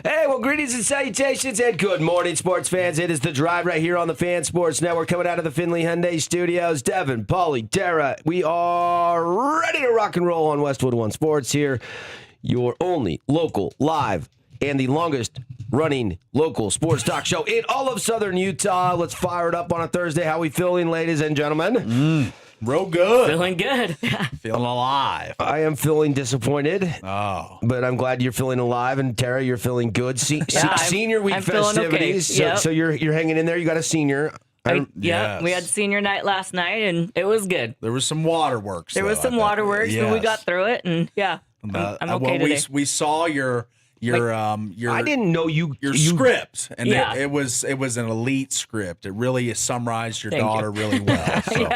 Hey, well, greetings and salutations and good morning, sports fans. It is The Drive right here on the Fan Sports Network coming out of the Finley Hyundai Studios. Devin, Paulie, Tara, we are ready to rock and roll on Westwood One Sports here. Your only local, live, and the longest running local sports talk show in all of Southern Utah. Let's fire it up on a Thursday. How we feeling, ladies and gentlemen? Real good. Feeling good. Feeling alive. I am feeling disappointed. Oh. But I'm glad you're feeling alive, and Tara, you're feeling good. Senior week I'm feeling festivities. okay. Yep. So you're hanging in there. You got a senior. Yeah, we had senior night last night, and it was good. There was some waterworks. There was some waterworks, but we got through it, and I'm okay today. We saw your I didn't know your script, and Yeah. it was an elite script. It really summarized your daughter really well. So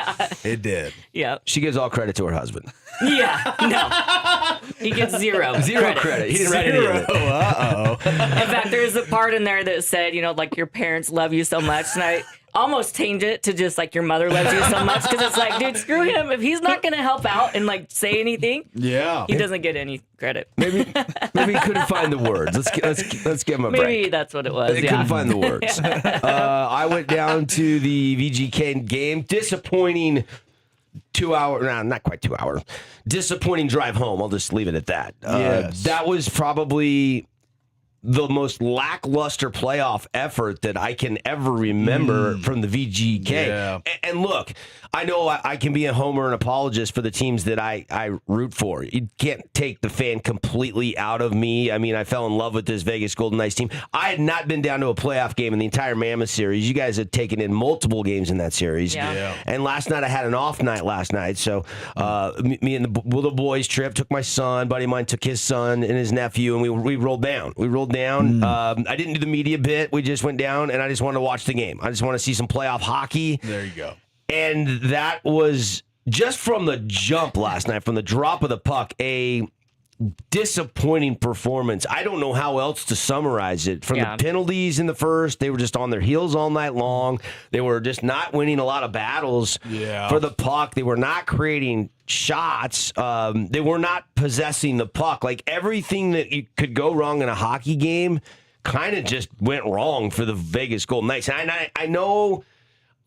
it did. Yeah. She gives all credit to her husband. Yeah. No. He gets zero credit. He didn't write any of it. Uh-oh. In fact, there's a part in there that said, like your parents love you so much, and I almost change it to just like your mother loves you so much, because it's like, dude, screw him. If he's not going to help out and like say anything, Yeah. he doesn't get any credit. Maybe he couldn't find the words. Let's give him a break. Maybe that's what it was. They couldn't find the words. I went down to the VGK game. Disappointing 2 hour, not quite 2 hour. Disappointing drive home. I'll just leave it at that. Yes. That was probably the most lackluster playoff effort that I can ever remember from the VGK. Yeah. And look, I know I can be a homer and apologist for the teams that I root for. You can't take the fan completely out of me. I mean, I fell in love with this Vegas Golden Knights team. I had not been down to a playoff game in the entire Mammoth series. You guys had taken in multiple games in that series. Yeah. And last night I had an off night last night. So me and the boys trip, took my son, buddy of mine took his son and his nephew, and we rolled down. I didn't do the media bit. We just went down, and I just wanted to watch the game. I just want to see some playoff hockey. There you go. And that was just from the jump last night, from the drop of the puck, a disappointing performance. I don't know how else to summarize it. From the penalties in the first, they were just on their heels all night long. They were just not winning a lot of battles for the puck. They were not creating shots. They were not possessing the puck. Like, everything that could go wrong in a hockey game kind of just went wrong for the Vegas Golden Knights. And I know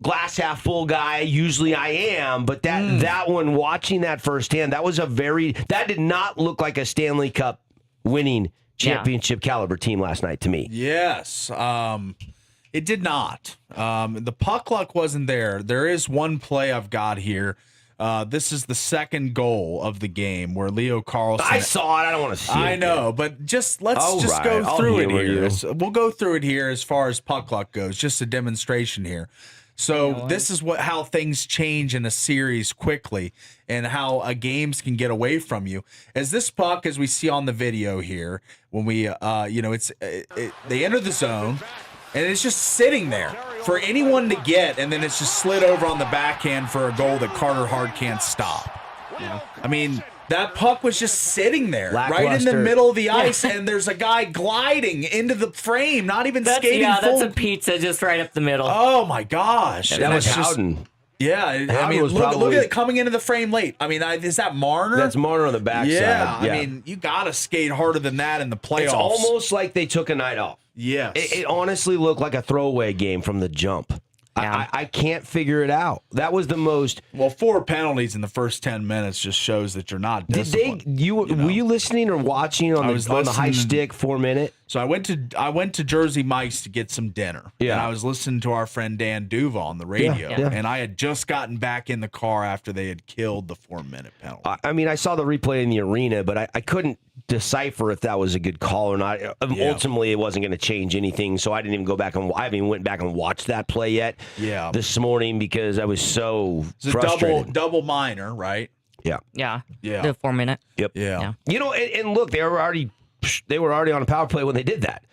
glass half full guy, usually I am, but that one, watching that firsthand, that did not look like a Stanley Cup winning championship caliber team last night to me. Yes. It did not. The puck luck wasn't there. There is one play I've got here. This is the second goal of the game where Leo Carlsson. I saw it. I don't want to see it. I know, but let's go through it here. We'll go through it here as far as puck luck goes. Just a demonstration here. So this is how things change in a series quickly, and how games can get away from you. As this puck, as we see on the video here, when we, they enter the zone, and it's just sitting there for anyone to get, and then it's just slid over on the backhand for a goal that Carter Hart can't stop. I mean, that puck was just sitting there, right in the middle of the ice, and there's a guy gliding into the frame, not even skating full. That's a pizza just right up the middle. Oh, my gosh. That was Howden. Yeah, I mean, look at it coming into the frame late. I mean, is that Marner? That's Marner on the backside. Yeah, I mean, you got to skate harder than that in the playoffs. It's almost like they took a night off. Yes. It honestly looked like a throwaway game from the jump. Yeah. I can't figure it out. That was the most. Well, 4 penalties in the first 10 minutes just shows that you're not disciplined. Were you listening or watching on the high stick 4 minute? So I went to Jersey Mike's to get some dinner. Yeah. And I was listening to our friend Dan Duva on the radio. Yeah. And I had just gotten back in the car after they had killed the 4-minute penalty. I mean, I saw the replay in the arena, but I couldn't decipher if that was a good call or not. Ultimately, it wasn't going to change anything, so I didn't even go back and I haven't even went back and watched that play yet. Yeah. This morning because I was so It's frustrated. a double minor, right? Yeah. Yeah. Yeah. The 4 minute. Yep. Yeah. You know, and look, they were already on a power play when they did that.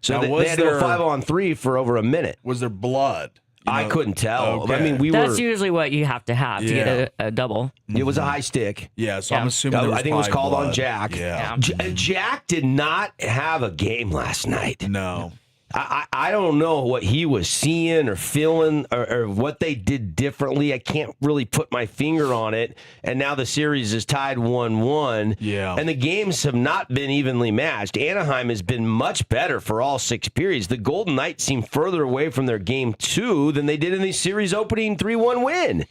So Now, they had to go 5-on-3 for over a minute. Was there blood? I couldn't tell. Okay. I mean, That's usually what you have to have to get a double. It was a high stick. Yeah, so I'm assuming there was I think it was called blood. on Jack. Yeah. Jack did not have a game last night. No. I don't know what he was seeing or feeling or what they did differently. I can't really put my finger on it. And now the series is tied 1-1. Yeah. And the games have not been evenly matched. Anaheim has been much better for all 6 periods. The Golden Knights seem further away from their game 2 than they did in the series opening 3-1 win.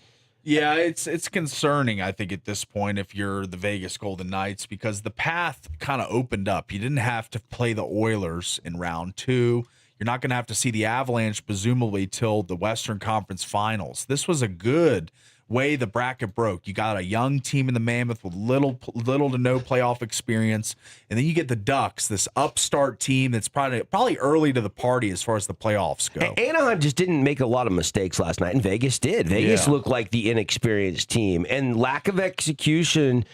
Yeah, it's concerning, I think, at this point, if you're the Vegas Golden Knights, because the path kind of opened up. You didn't have to play the Oilers in round 2. You're not going to have to see the Avalanche, presumably, till the Western Conference Finals. This was a good way the bracket broke. You got a young team in the Mammoth with little to no playoff experience, and then you get the Ducks, this upstart team that's probably early to the party as far as the playoffs go. Anaheim just didn't make a lot of mistakes last night, and Vegas did. Vegas looked like the inexperienced team, and lack of execution,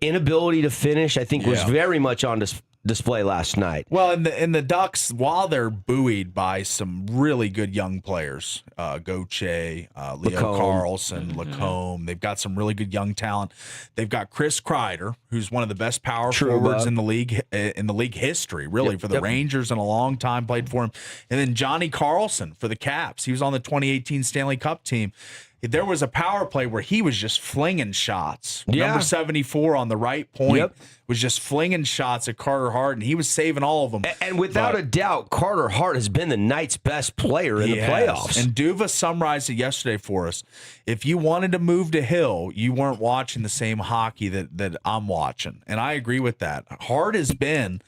inability to finish, I think, was very much on display last night. Well, and the Ducks, while they're buoyed by some really good young players, Gauthier, Leo Carlson, Lacombe, they've got some really good young talent. They've got Chris Kreider, who's one of the best power forwards in the league history, really, for the Rangers in a long time, played for him. And then Johnny Carlson for the Caps. He was on the 2018 Stanley Cup team. There was a power play where he was just flinging shots. Number 74 on the right point was just flinging shots at Carter Hart, and he was saving all of them. And without a doubt, Carter Hart has been the Knights' best player in the playoffs. And Duva summarized it yesterday for us. If you wanted to move to Hill, you weren't watching the same hockey that I'm watching. And I agree with that. Hart has been...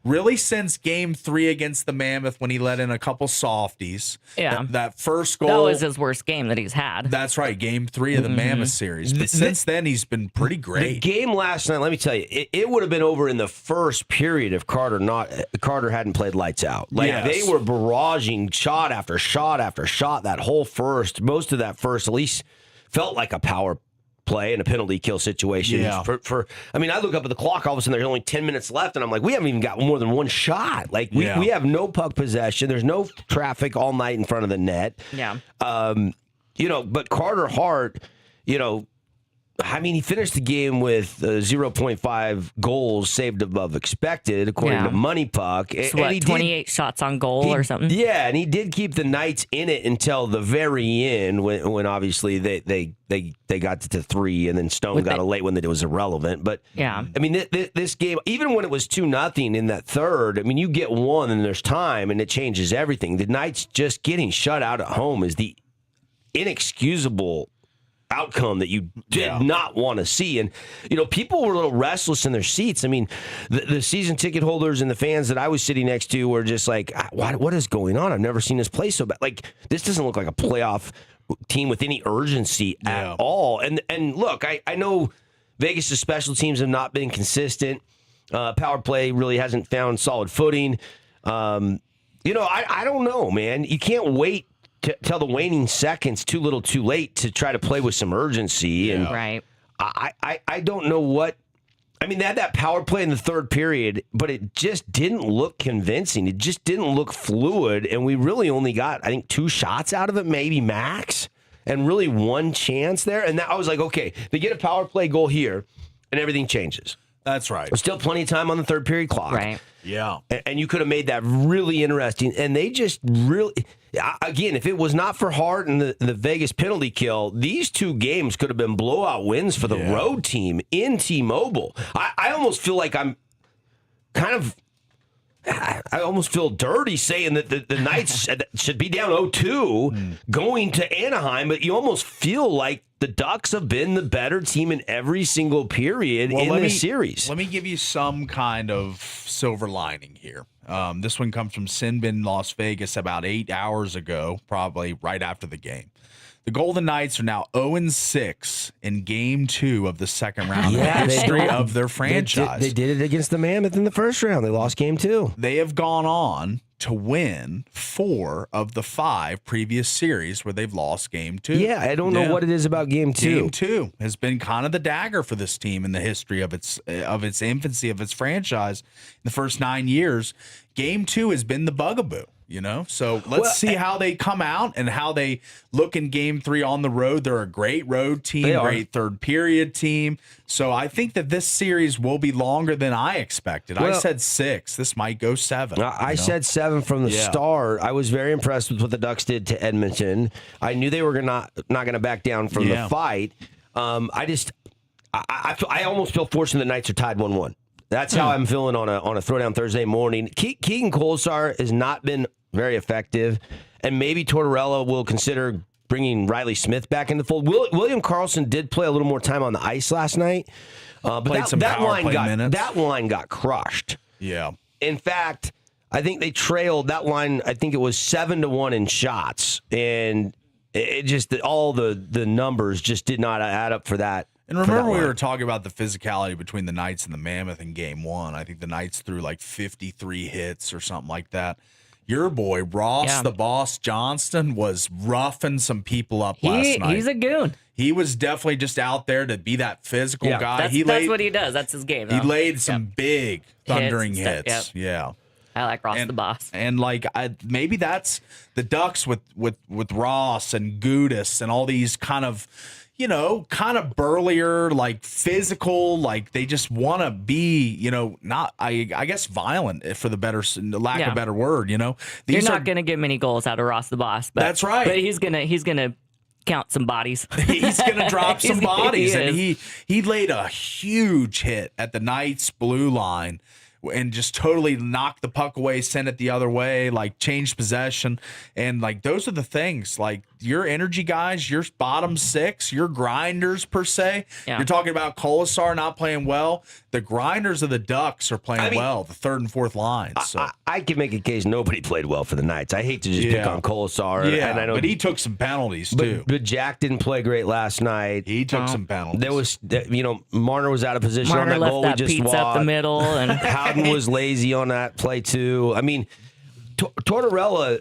really, since Game 3 against the Mammoth, when he let in a couple softies, that first goal. That was his worst game that he's had. That's right, Game 3 of the Mammoth series. But since then, he's been pretty great. The game last night, let me tell you, it would have been over in the first period if Carter hadn't played lights out. They were barraging shot after shot after shot. That whole first, most of that first, at least felt like a power play and a penalty kill situation. Yeah. I mean, I look up at the clock, all of a sudden there's only 10 minutes left, and I'm like, we haven't even got more than one shot. We have no puck possession. There's no traffic all night in front of the net. Yeah. But Carter Hart, I mean, he finished the game with 0.5 goals saved above expected, according to Money Puck. So what, 28 shots on goal or something? Yeah, and he did keep the Knights in it until the very end, when obviously they got to 3, and then Stone got a late one that it was irrelevant. But I mean, this game, even when it was 2-0 in that third, I mean, you get one and there's time, and it changes everything. The Knights just getting shut out at home is the inexcusable outcome that you did not want to see. And, people were a little restless in their seats. I mean, the season ticket holders and the fans that I was sitting next to were just like, what is going on? I've never seen this play so bad. This doesn't look like a playoff team with any urgency at all. And look, I know Vegas' special teams have not been consistent. Power play really hasn't found solid footing. I don't know, man. You can't wait till the waning seconds too little too late to try to play with some urgency. And I don't know what. I mean, they had that power play in the third period, but it just didn't look convincing. It just didn't look fluid, and we really only got, I think, 2 shots out of it, maybe max, and really one chance there. And I was like, okay, they get a power play goal here, and everything changes. That's right. There's still plenty of time on the third period clock. Right. Yeah. And you could have made that really interesting. And they just really, again, if it was not for Hart and the Vegas penalty kill, these 2 games could have been blowout wins for the road team in T-Mobile. I almost feel like I almost feel dirty saying that the Knights should be down 0-2 going to Anaheim, but you almost feel like the Ducks have been the better team in every single period in this series. Let me give you some kind of silver lining here. This one comes from Sinbin, Las Vegas, about 8 hours ago, probably right after the game. The Golden Knights are now 0-6 in Game 2 of the second round in the history of their franchise. They did it against the Mammoth in the first round. They lost Game 2. They have gone on to win 4 of the 5 previous series where they've lost Game 2. Yeah, I don't know what it is about Game 2. Game 2 has been kind of the dagger for this team in the history of its infancy of its franchise. In the first 9 years, Game 2 has been the bugaboo. So let's see how they come out and how they look in game 3 on the road. They're a great road team, great third period team. So I think that this series will be longer than I expected. I said 6. This might go 7. I said 7 from the start. I was very impressed with what the Ducks did to Edmonton. I knew they were not going to back down from the fight. I almost feel fortunate the Knights are tied 1-1. That's how I'm feeling on a throwdown Thursday morning. Keegan Kolesar has not been very effective, and maybe Tortorella will consider bringing Riley Smith back in the fold. William Karlsson did play a little more time on the ice last night, but that line got crushed. Yeah. In fact, I think they trailed that line. I think it was 7-1 in shots, and it just all the numbers just did not add up for that. And remember, we were talking about the physicality between the Knights and the Mammoth in game 1. I think the Knights threw like 53 hits or something like that. Your boy, Ross the Boss Johnston, was roughing some people up last night. He's a goon. He was definitely just out there to be that physical guy. That's what he does. That's his game. He laid some big thundering hits. Yeah. I like Ross the Boss. And maybe that's the Ducks with Ross and Gudis and all these kind of burlier, like physical, like they just want to be, not, I guess, violent, for the lack of a better word, You're not going to get many goals out of Ross the Boss. But, that's right. But he's gonna count some bodies. He's going to drop some bodies. And he laid a huge hit at the Knights blue line and just totally knocked the puck away, sent it the other way, like changed possession. And like, those are the things, like your energy guys, your bottom 6, your grinders per se. Yeah. You're talking about Kolesar not playing well. The grinders of the Ducks are playing well, the 3rd and 4th lines. So. I can make a case nobody played well for the Knights. I hate to just pick on Kolesar. Yeah, and I know, but he took some penalties too. But Jack didn't play great last night. He took some penalties. There was, Marner was out of position Marner on that goal. Left that we just pizza walked. up the middle, and Howden was lazy on that play too. I mean, Tortorella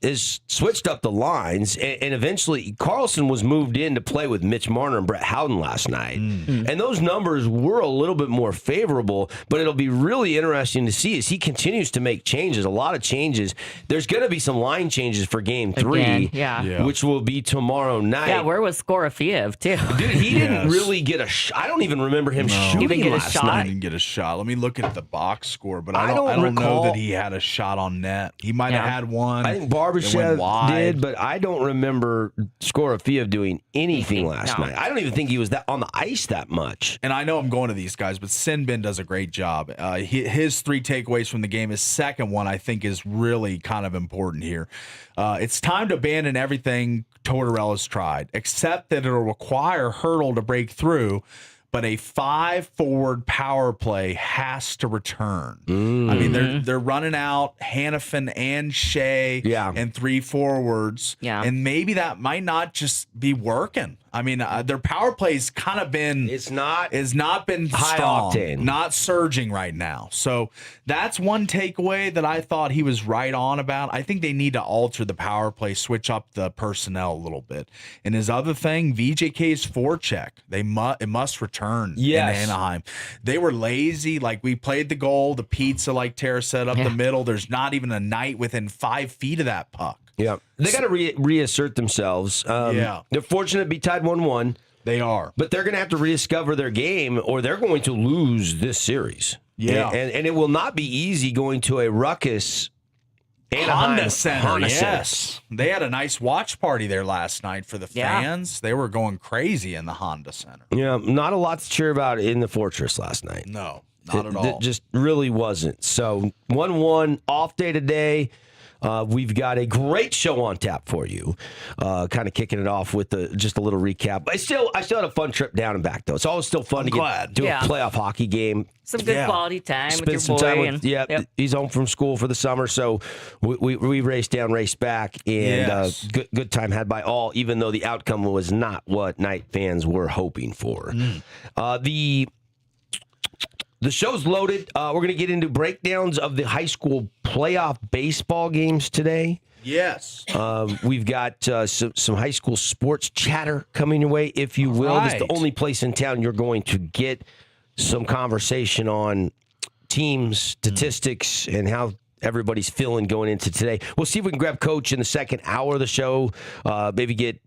is switched up the lines, and eventually Karlsson was moved in to play with Mitch Marner and Brett Howden last night. And those numbers were a little bit more favorable, but it'll be really interesting to see as he continues to make changes, a lot of changes. There's going to be some line changes for game 3, which will be tomorrow night. Yeah, where was Skorofiev, too? Dude, he didn't really get a shot. I don't even remember him shooting last night. He didn't get a shot. Let me look at the box score, but I don't know that he had a shot on net. He might have had one. I think Barbashev did, but I don't remember Skorofiev doing anything last night. I don't even think he was on the ice that much. And I know I'm going to these guys, but Sinbin does a great job. His 3 takeaways from the game, his second one, I think, is really kind of important here. It's time to abandon everything Tortorella's tried, except that it'll require Hurdle to break through. But a 5-forward power play has to return. I mean, they're running out Hannafin and Shea and 3 forwards. Yeah. And maybe that might not just be working. I mean, their power play's kind of been it's not been high strong, octane, not surging right now. So that's one takeaway that I thought he was right on about. I think they need to alter the power play, switch up the personnel a little bit. And his other thing, VJK's forecheck, it must return in Anaheim. They were lazy. Like, we played the goal, the pizza, like Tara said, up the middle. There's not even a Knight within 5 feet of that puck. Yeah, they got to reassert themselves. They're fortunate to be tied 1-1. They are. But they're going to have to rediscover their game, or they're going to lose this series. Yeah. And it will not be easy going to a ruckus Honda Center. Yes. They had a nice watch party there last night for the fans. They were going crazy in the Honda Center. Yeah, not a lot to cheer about in the Fortress last night. No, not at all. It just really wasn't. So 1-1, off day today. We've got a great show on tap for you. Kind of kicking it off with just a little recap. I still had a fun trip down and back, though. It's always still fun to get to a playoff hockey game. Some good quality time Spend with your some boy. Time with, he's home from school for the summer, so we raced down, raced back, and good time had by all, even though the outcome was not what Knight fans were hoping for. The show's loaded. We're going to get into breakdowns of the high school playoff baseball games today. Yes. We've got some high school sports chatter coming your way, if you will. Right. It's the only place in town you're going to get some conversation on teams, statistics, and how everybody's feeling going into today. We'll see if we can grab Coach in the second hour of the show. Maybe get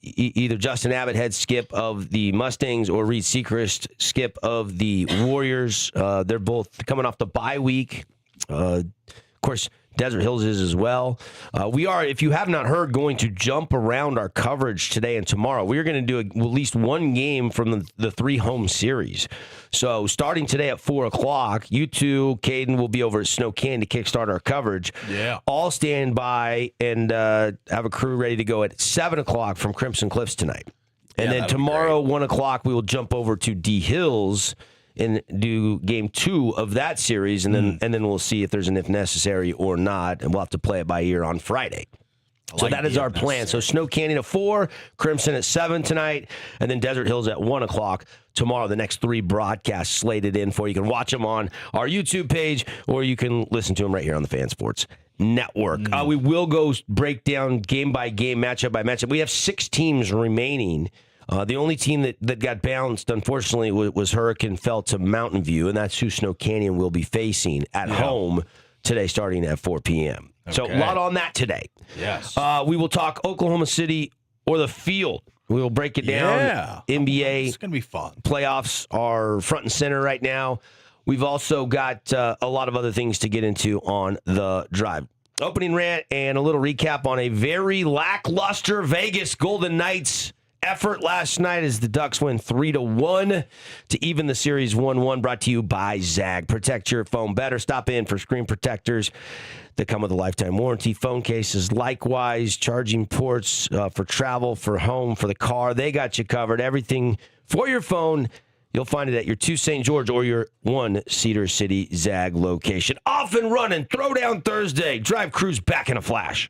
either Justin Abbott, head skip of the Mustangs, or Reed Seacrest, skip of the Warriors. They're both coming off the bye week. Of course, Desert Hills is as well. We are, if you have not heard, going to jump around our coverage today and tomorrow. We are going to do at least one game from the 3 home series. So starting today at 4 o'clock, you two, Caden, will be over at Snow Canyon to kickstart our coverage. Yeah. All stand by and have a crew ready to go at 7 o'clock from Crimson Cliffs tonight. And then tomorrow, 1 o'clock, we will jump over to D Hills and do game 2 of that series, and then we'll see if there's an if necessary or not, and we'll have to play it by ear on Friday. So that is our plan. So Snow Canyon at 4, Crimson at 7 tonight, and then Desert Hills at 1 o'clock tomorrow. The next 3 broadcasts slated in for you. You can watch them on our YouTube page, or you can listen to them right here on the Fan Sports Network. We will go break down game by game, matchup by matchup. We have 6 teams remaining. The only team that got bounced, unfortunately, was Hurricane fell to Mountain View, and that's who Snow Canyon will be facing at home today starting at 4 p.m. Okay. So a lot on that today. Yes. We will talk Oklahoma City or the field. We will break it down. Yeah. NBA. It's going to be fun. Playoffs are front and center right now. We've also got a lot of other things to get into on the drive. Opening rant and a little recap on a very lackluster Vegas Golden Knights effort last night as the Ducks win 3-1 to even the series 1-1, brought to you by Zag. Protect your phone better. Stop in for screen protectors that come with a lifetime warranty. Phone cases, likewise, charging ports for travel, for home, for the car. They got you covered. Everything for your phone. You'll find it at your 2 St. George or your 1 Cedar City Zag location. Off and running. Throwdown Thursday. Drive crews back in a flash.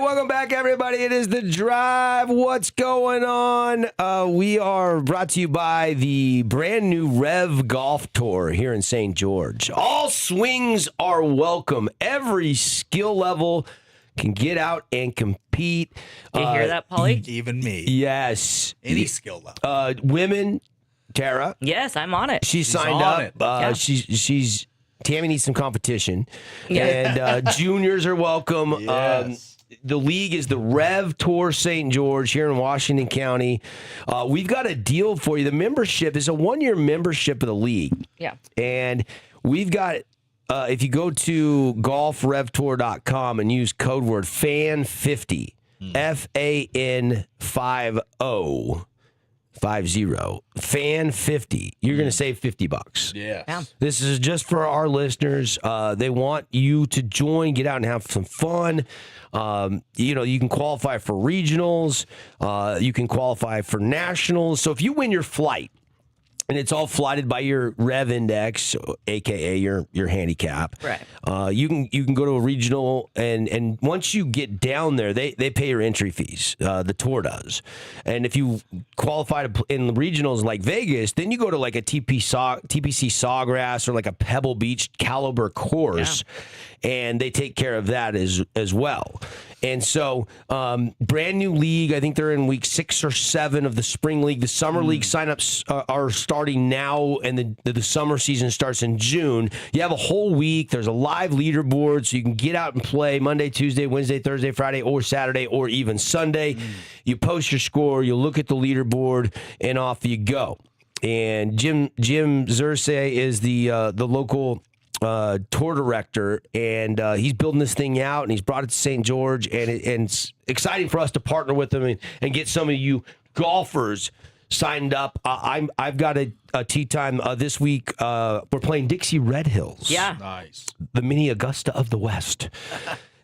welcome back, everybody. It is The Drive. What's going on? We are brought to you by the brand new Rev Golf Tour here in St. George. All swings are welcome. Every skill level can get out and compete. You hear that, Paulie? Even me. Yes. Any skill level. Women, Tara. Yes, I'm on it. She's signed up. She's Tammy needs some competition. Yeah. And juniors are welcome. Yes. The league is the Rev Tour St. George here in Washington County. We've got a deal for you. The membership is a 1-year membership of the league. Yeah. And we've got, if you go to golfrevtour.com and use code word FAN50, FAN50, FAN50, you're going to save $50. Yeah. This is just for our listeners. They want you to join, get out and have some fun. You can qualify for regionals. You can qualify for nationals. So if you win your flight, and it's all flighted by your Rev Index, aka your handicap. Right. You can go to a regional, and once you get down there, they pay your entry fees. The tour does, and if you qualify in the regionals like Vegas, then you go to like a TPC Sawgrass or like a Pebble Beach caliber course, and they take care of that as well. And so, brand new league. I think they're in week 6 or 7 of the spring league. The summer league signups are starting now, and the summer season starts in June. You have a whole week. There's a live leaderboard, so you can get out and play Monday, Tuesday, Wednesday, Thursday, Friday, or Saturday, or even Sunday. You post your score. You look at the leaderboard, and off you go. And Jim Zersay is the local tour director, and he's building this thing out, and he's brought it to St. George, and it's exciting for us to partner with him and get some of you golfers signed up. I've got a tee time this week. We're playing Dixie Red Hills. Yeah. Nice. The mini Augusta of the West.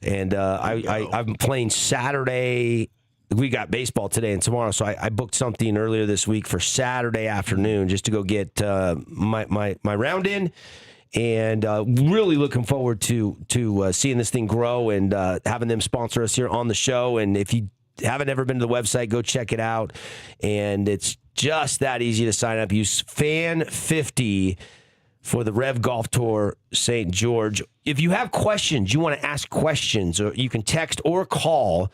And I'm playing Saturday. We got baseball today and tomorrow, so I booked something earlier this week for Saturday afternoon just to go get my round in. And really looking forward to seeing this thing grow and having them sponsor us here on the show. And if you haven't ever been to the website, go check it out. And it's just that easy to sign up. Use FAN50 for the Rev Golf Tour St. George. If you have questions, you want to ask questions, or you can text or call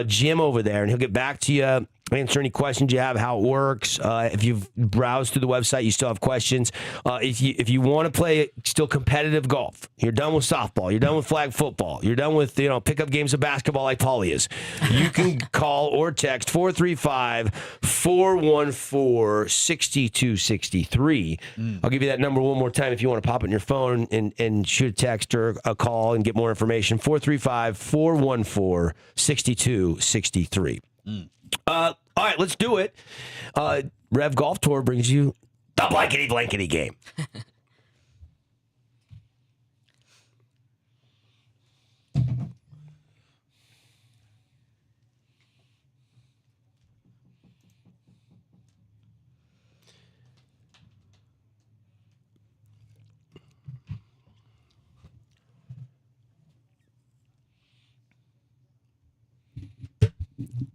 Jim over there, and he'll get back to you, answer any questions you have, how it works. If you've browsed through the website, you still have questions. If you want to play still competitive golf, you're done with softball, you're done with flag football, you're done with pickup games of basketball like Paulie is, you can call or text 435-414-6263. I'll give you that number one more time if you want to pop it in your phone and shoot a text or a call and get more information. 435-414-6263. All right, let's do it. Rev Golf Tour brings you the blankety game.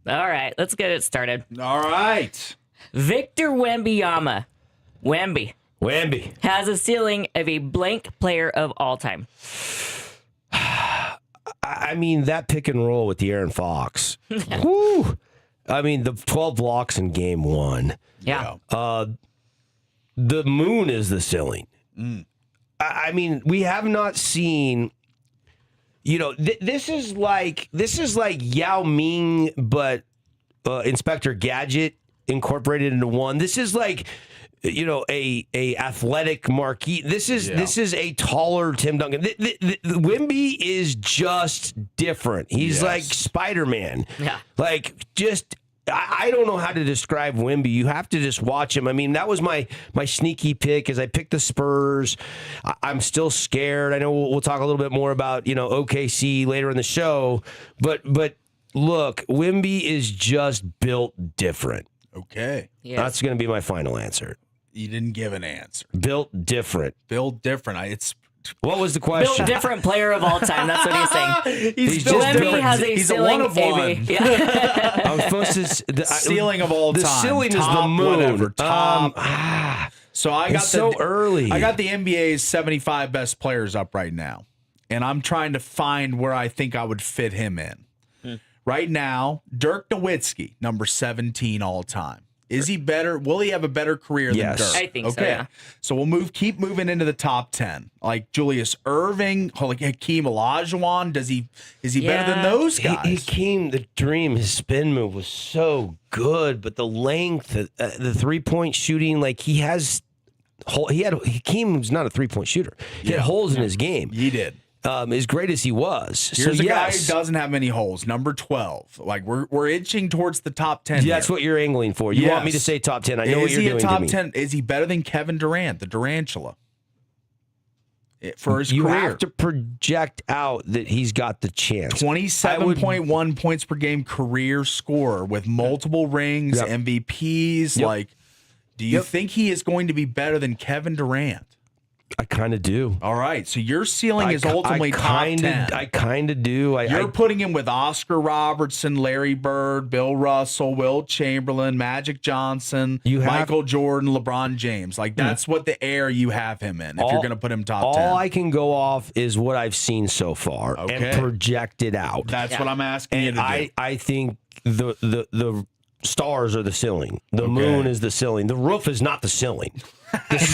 All right, let's get it started. All right. Victor Wembanyama, Wemby, has a ceiling of a blank player of all time. I mean, that pick and roll with the Aaron Fox. Whew. I mean, the 12 blocks in game 1. Yeah. The moon is the ceiling. I mean, we have not seen... this is like Yao Ming, but Inspector Gadget incorporated into one. This is like, a athletic marquee. This is a taller Tim Duncan. Wemby is just different. He's like Spider-Man. Yeah. Like just. I don't know how to describe Wemby. You have to just watch him. I mean, that was my sneaky pick as I picked the Spurs. I'm still scared. I know we'll talk a little bit more about, OKC later in the show. But look, Wemby is just built different. Okay. Yes. That's going to be my final answer. You didn't give an answer. Built different. Built different. What was the question? Built different player of all time. That's what he's saying. He's just Wemby has a he's ceiling a one of one. Yeah. I was supposed to Ceiling of all time. The ceiling top, is the moon. Whatever, top. So I got so early. I got the NBA's 75 best players up right now, and I'm trying to find where I think I would fit him in. Right now, Dirk Nowitzki, number 17 all time. Is he better? Will he have a better career than Dirk? I think so, yeah. So we'll keep moving into the top 10. Like Julius Erving, like Hakeem Olajuwon. Is he better than those guys? Hakeem, the dream, his spin move was so good, but the length, the 3-point shooting, like Hakeem was not a 3-point shooter. He had holes in his game. He did. As great as he was. Here's a guy who doesn't have many holes. Number 12. Like we're inching towards the top 10. That's what you're angling for. You want me to say top 10. I know what you're doing. Is he a top 10? Is he better than Kevin Durant, the Durantula? For his career. You have to project out that he's got the chance. 27.1 points per game career scorer with multiple rings, MVPs. Like, do you think he is going to be better than Kevin Durant? I kind of do. All right. So your ceiling is ultimately top 10. I kind of do. You're putting him with Oscar Robertson, Larry Bird, Bill Russell, Wilt Chamberlain, Magic Johnson, Michael Jordan, LeBron James. Like, that's what the air you have him in if you're going to put him top 10. All I can go off is what I've seen so far and project it out. That's what I'm asking you to do. I think the stars are the ceiling. The moon is the ceiling. The roof is not the ceiling.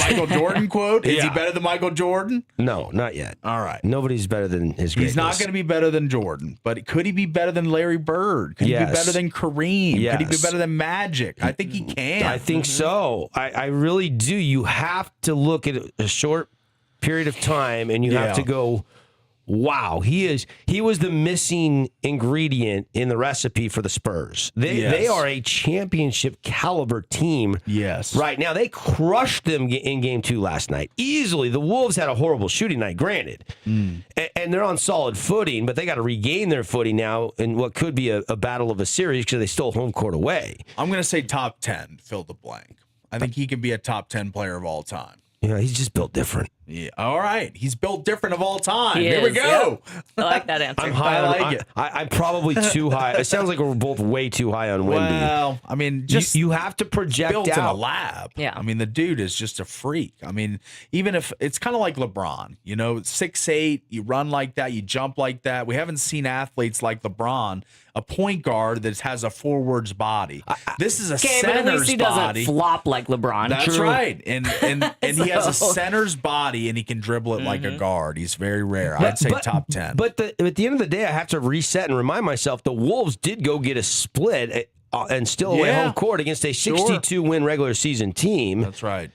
Michael Jordan quote? Is he better than Michael Jordan? No, not yet. All right. Nobody's better than his greatness. He's not going to be better than Jordan, but could he be better than Larry Bird? Could he be better than Kareem? Yes. Could he be better than Magic? I think he can. I think so. I really do. You have to look at a short period of time and you have to go, wow, he was the missing ingredient in the recipe for the Spurs. They are a championship caliber team. Yes. Right now, they crushed them in game 2 last night. Easily. The Wolves had a horrible shooting night, granted. And they're on solid footing, but they got to regain their footing now in what could be a battle of a series because they stole home court away. I'm going to say top 10, fill the blank. I think he can be a top 10 player of all time. Yeah, he's just built different. Yeah. All right. He's built different of all time. Here we go. Yep. I like that answer. I'm high. I like it. I'm probably too high. It sounds like we're both way too high on Wemby. Well, I mean, just you have to project built out. in a lab. Yeah. I mean, the dude is just a freak. I mean, even if it's kind of like LeBron, 6'8", you run like that, you jump like that. We haven't seen athletes like LeBron, a point guard that has a forward's body. This is a but at center's least he body. doesn't flop like LeBron. That's right. And he has a center's body and he can dribble it like a guard. He's very rare. I'd say top 10. But at the end of the day, I have to reset and remind myself the Wolves did go get a split and still away home court against a 62-win regular season team. That's right.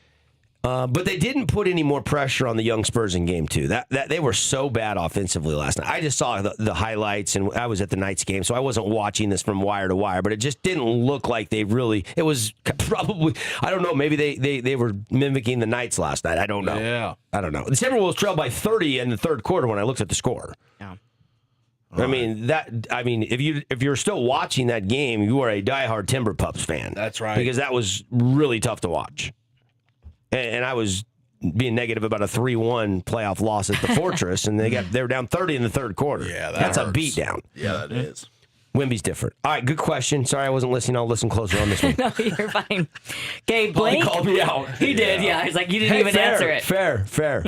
But they didn't put any more pressure on the young Spurs in game 2. That they were so bad offensively last night. I just saw the highlights, and I was at the Knights game, so I wasn't watching this from wire to wire. But it just didn't look like they really. It was probably, I don't know. Maybe they were mimicking the Knights last night. I don't know. Yeah, I don't know. The Timberwolves trailed by 30 in the third quarter when I looked at the score. Yeah. I mean if you're still watching that game, you are a diehard Timber Pups fan. That's right. Because that was really tough to watch. And I was being negative about a 3-1 playoff loss at the Fortress, and they were down 30 in the third quarter. Yeah, that's hurts. a beatdown. Yeah, that is. Wemby's different. All right, good question. Sorry I wasn't listening. I'll listen closer on this one. No, you're fine. Okay, Blake. He called me out. He did, yeah. He's like, you didn't even answer it. Fair.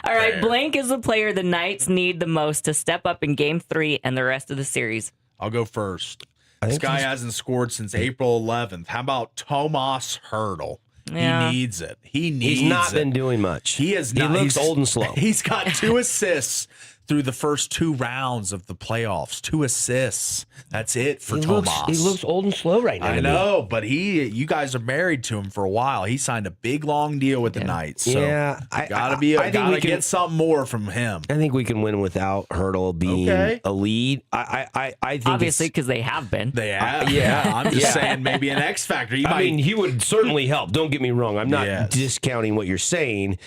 All right, Blank is the player the Knights need the most to step up in Game 3 and the rest of the series. I'll go first. This guy hasn't scored since April 11th. How about Tomas Hertl? Yeah. He needs it. He's not been doing much. He is not. He looks old and slow. He's got 2 assists through the first 2 rounds of the playoffs. 2 assists. That's it for Tomas. He looks old and slow right now. I know, but you guys are married to him for a while. He signed a big long deal with the Knights. So gotta get something more from him. I think we can win without Hertl being a lead. I think obviously because they have been. They have. I'm just saying maybe an X factor. He would certainly help. Don't get me wrong. I'm not discounting what you're saying.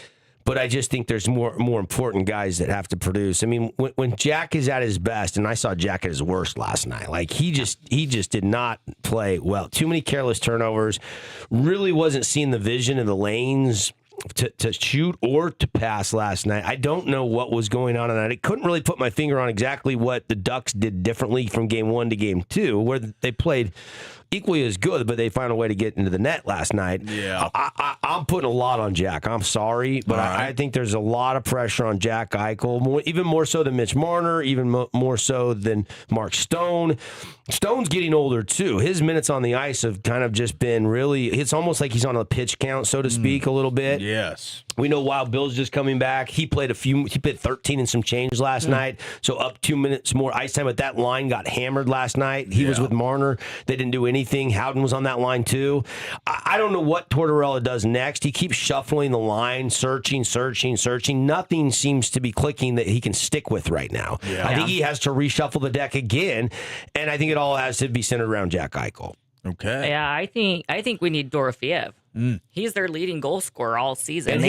But I just think there's more important guys that have to produce. I mean, when Jack is at his best, and I saw Jack at his worst last night, like he just did not play well. Too many careless turnovers. Really wasn't seeing the vision in the lanes. to shoot or to pass last night. I don't know what was going on tonight. I couldn't really put my finger on exactly what the Ducks did differently from game 1 to game 2, where they played equally as good, but they found a way to get into the net last night. Yeah, I'm putting a lot on Jack. I'm sorry, but I think there's a lot of pressure on Jack Eichel, even more so than Mitch Marner, even more so than Mark Stone. Stone's getting older too. His minutes on the ice have kind of just been really, it's almost like he's on a pitch count, so to speak, a little bit. Yes. We know Wild Bill's just coming back. He played 13 and some change last night, so up 2 minutes more ice time. But that line got hammered last night. He was with Marner. They didn't do anything. Howden was on that line too. I don't know what Tortorella does next. He keeps shuffling the line, searching. Nothing seems to be clicking that he can stick with right now. Yeah. I think he has to reshuffle the deck again, and I think it all has to be centered around Jack Eichel. Okay. Yeah, I think we need Dorofeev. He's their leading goal scorer all season. And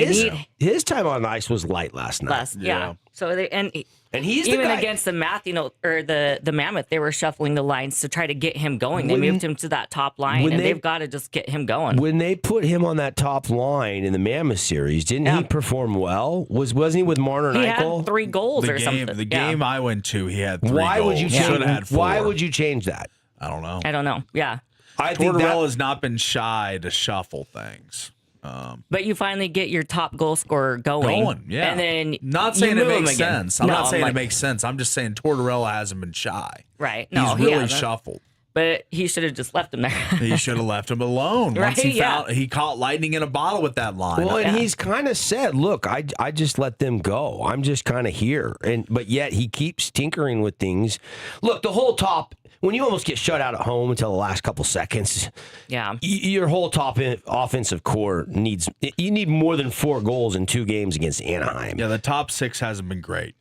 his time on ice was light last night. Yeah. So and he's even the guy. against the the Mammoth, they were shuffling the lines to try to get him going. They moved him to that top line, and they've got to just get him going. When they put him on that top line in the Mammoth series, didn't he perform well? Wasn't he with Marner and Eichel? He had 3 goals or something. The game I went to, he had 3 Why goals. would you change? Why would you change that? I don't know. I don't know. Yeah. I think Tortorella has not been shy to shuffle things. But you finally get your top goal scorer going. Yeah. And then not saying it makes again. sense. I'm not saying it makes sense. I'm just saying Tortorella hasn't been shy. Right. No, he's really shuffled. But he should have just left him there. He should have left him alone. Once he caught lightning in a bottle with that line. Well, and he's kind of said, "Look, I just let them go. I'm just kind of here." But yet he keeps tinkering with things. Look, the whole top. When you almost get shut out at home until the last couple seconds, your whole top offensive core you need more than 4 goals in 2 games against Anaheim. Yeah, the top 6 hasn't been great.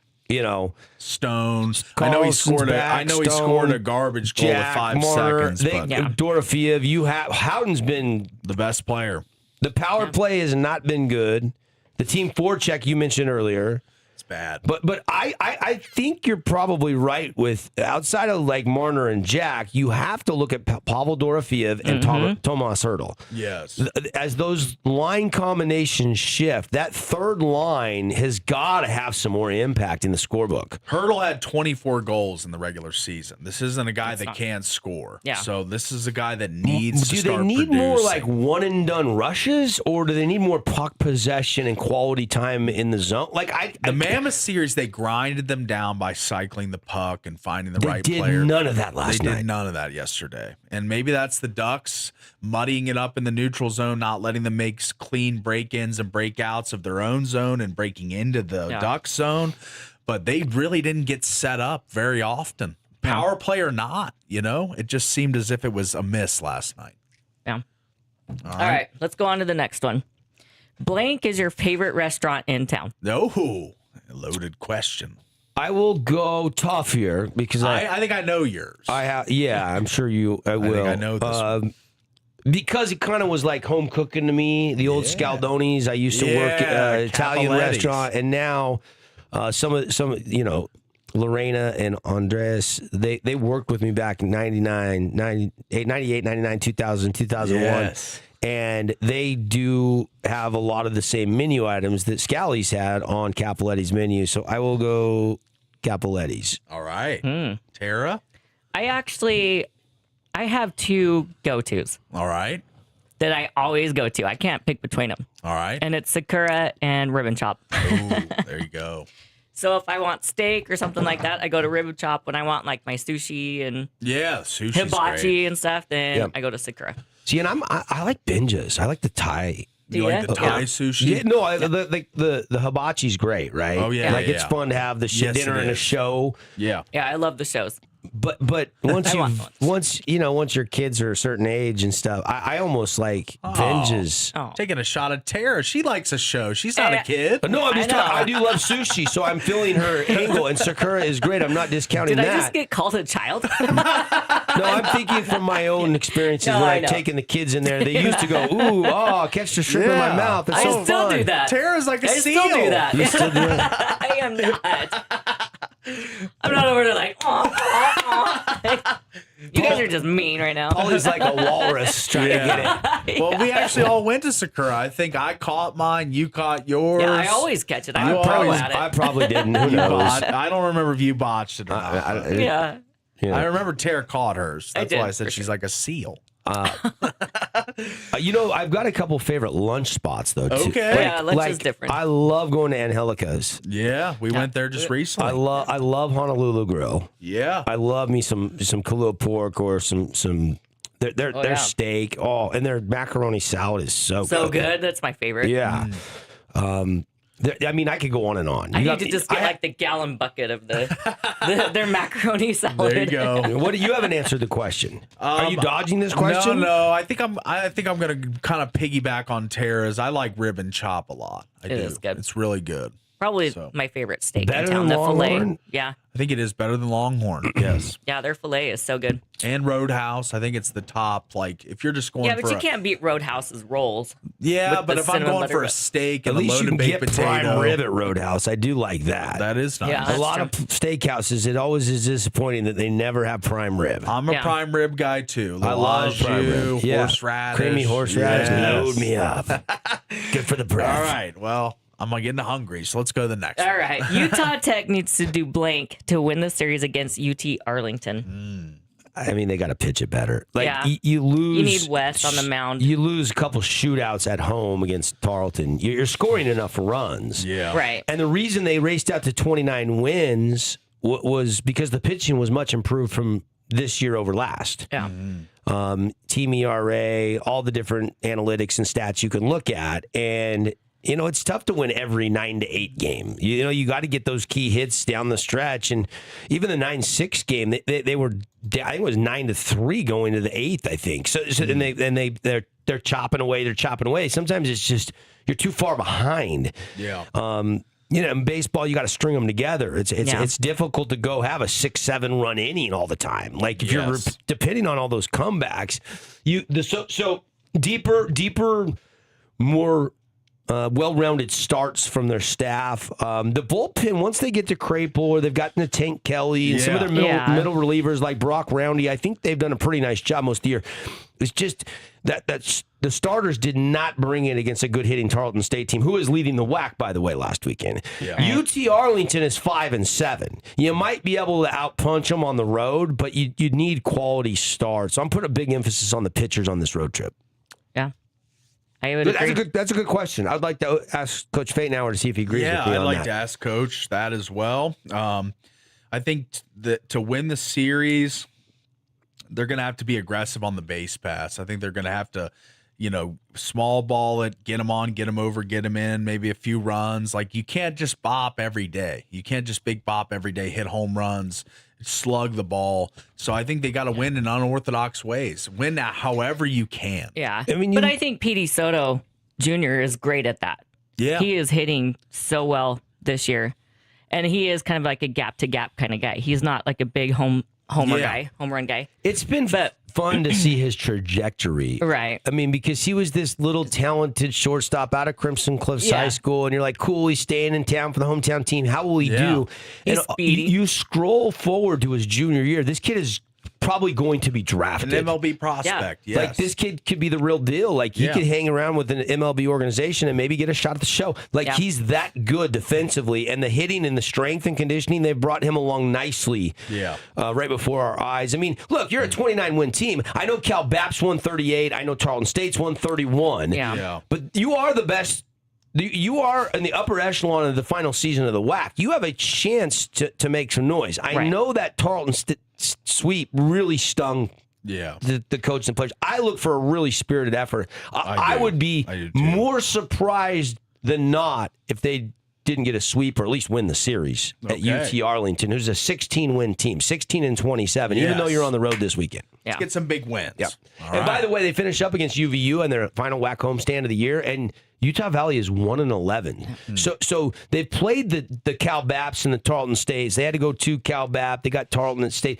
Stones. I know he scored a garbage goal with 5 seconds. Dorofeev, Howden's been the best player. The power play has not been good. The team forecheck you mentioned earlier. Bad. But I think you're probably right with outside of like Marner and Jack, you have to look at Pavel Dorofeev and Tomas Hertl. Yes. As those line combinations shift, that third line has got to have some more impact in the scorebook. Hertl had 24 goals in the regular season. This isn't a guy that can't score. Yeah. So this is a guy that needs to start producing. Do they need more like one and done rushes, or do they need more puck possession and quality time in the zone? Like the Mammoth series, they grinded them down by cycling the puck and finding the right player. They did none of that last night. They did none of that yesterday. And maybe that's the Ducks muddying it up in the neutral zone, not letting them make clean break-ins and breakouts of their own zone and breaking into the Ducks zone. But they really didn't get set up very often. Power play or not, it just seemed as if it was a miss last night. Yeah. All right, let's go on to the next one. Blank is your favorite restaurant in town? No. Loaded question. I will go tough here because I think I know yours. I'm sure you. I will. think I know this one. Because it kind of was like home cooking to me. The old Scaldoni's. I used to work at an Italian restaurant, and now some Lorena and Andres, they worked with me back in 98, 99, 2000, 2001. Yes. And they do have a lot of the same menu items that Scally's had on Capoletti's menu. So I will go Capoletti's. All right. Tara? I have 2 go-tos. All right. That I always go to. I can't pick between them. All right. And it's Sakura and Rib and Chop. Oh, there you go. So if I want steak or something like that, I go to Rib and Chop. When I want like my sushi and hibachi and stuff, then I go to Sakura. See, and I like binges. I like the Thai. You like the Thai sushi? Yeah, no, the hibachi's great, right? Oh yeah, it's fun to have the dinner and a show. Yeah, I love the shows. But once your kids are a certain age and stuff, I almost like binges. Taking a shot at Tara. She likes a show. She's not a kid. No, I'm just talking. I do love sushi, so I'm feeling her angle. And Sakura is great. I'm not discounting that. Did I just get called a child? No, I'm thinking from my own experiences when I've taken the kids in there. They used to go, catch the shrimp in my mouth. It's so still fun. do that. Tara's like a seal. I still do that. You still do that? I am not. I'm not over there like, you guys are just mean right now. Paulie's like a walrus trying to get it. Well, we actually all went to Sakura. I think I caught mine. You caught yours. Yeah, I always catch it. I probably didn't. Who knows? I don't remember if you botched it or not. Yeah. I remember Tara caught hers. That's did, why I said for she's sure. like a seal. I've got a couple favorite lunch spots though. Too. Okay. Yeah, lunch is different. I love going to Angelica's. Yeah, we went there just recently. I love Honolulu Grill. Yeah. I love me some Kahlua pork or some their steak. Oh, and their macaroni salad is so good. That's my favorite. Yeah. I could go on and on. I need to just get like the gallon bucket of their macaroni salad. There you go. What you haven't answered the question. Are you dodging this question? No. I think I'm gonna kind of piggyback on Tara's. I like rib and chop a lot. It is good. It's really good. Probably my favorite steak Better in town. than The filet. Longhorn? Yeah. I think it is better than Longhorn. Yes. Yeah, their filet is so good. And Roadhouse. I think it's the top. Like if you're just going Yeah, for but you can't beat Roadhouse's rolls. Yeah, with but the if I'm cinnamon going butter for a bread. steak At and a least you loaded can baked get potato, prime rib at Roadhouse. I do like that. that is nice. Yeah. A That's lot true. of steakhouses, it always is disappointing that they never have prime rib. I'm a prime rib guy too. I love prime rib. Horseradish, Creamy horseradish. Yes. Load me up. Good for the breath. All right. Well, I'm getting hungry, so let's go to the next All one. right. Utah Tech needs to do blank to win the series against UT Arlington. I mean, they got to pitch it better. Like Yeah. you lose. You need West on the mound. You lose a couple shootouts at home against Tarleton. You're scoring enough runs. Yeah. Right. And the reason they raced out to 29 wins was because the pitching was much improved from this year over last. Yeah. Team ERA, all the different analytics and stats you can look at. And, it's tough to win every 9-8 game. You got to get those key hits down the stretch. And even the 9-6 game, they were, I think it was 9-3 going to the 8th, I think. So and they're chopping away. They're chopping away. Sometimes it's just, you're too far behind. Yeah. In baseball, you got to string them together. It's difficult to go have a 6-7 run inning all the time. Like if you're depending on all those comebacks, so deeper, more well-rounded starts from their staff. The bullpen, once they get to Crapel or they've gotten to Tank Kelly and some of their middle relievers like Brock Roundy, I think they've done a pretty nice job most of the year. It's just that the starters did not bring it against a good hitting Tarleton State team, who is leading the WAC, by the way, last weekend. Yeah. UT Arlington is 5-7. You might be able to outpunch them on the road, but you need quality starts. So I'm putting a big emphasis on the pitchers on this road trip. Yeah. I would agree. That's a good question. I'd like to ask Coach Fatenauer to see if he agrees with me on that. Yeah, I'd like to ask Coach that as well. I think that to win the series, they're going to have to be aggressive on the base pass. I think they're going to have to, small ball it, get them on, get them over, get them in, maybe a few runs. Like you can't just bop every day. You can't just big bop every day, hit home runs, slug the ball. So I think they got to win in unorthodox ways. Win however you can. Yeah. But I think Petey Soto Jr. is great at that. Yeah. He is hitting so well this year. And he is kind of like a gap-to-gap kind of guy. He's not like a big home run guy. It's been fun to see his trajectory. Right. I mean, because he was this little talented shortstop out of Crimson Cliffs High School, and you're like, cool, he's staying in town for the hometown team. How will he do? He's and speedy. You scroll forward to his junior year. This kid is probably going to be drafted. An MLB prospect, yes. Like, this kid could be the real deal. Like, he could hang around with an MLB organization and maybe get a shot at the show. Like, he's that good defensively. And the hitting and the strength and conditioning, they've brought him along nicely right before our eyes. I mean, look, you're a 29-win team. I know Cal Baps won 38. I know Tarleton State's won 31. Yeah. But you are the best. You are in the upper echelon of the final season of the WAC. You have a chance to make some noise. I know that Tarleton sweep really stung the coach and players. I look for a really spirited effort. I would be more surprised than not if they didn't get a sweep or at least win the series at UT Arlington, who's a 16-win team, 16-27, even though you're on the road this weekend. Let's get some big wins. Yeah. And by the way, they finish up against UVU in their final WAC homestand of the year, and Utah Valley is 1-11. So they've played the Cal Baps and the Tarleton States. They had to go to Cal Bap. They got Tarleton at State.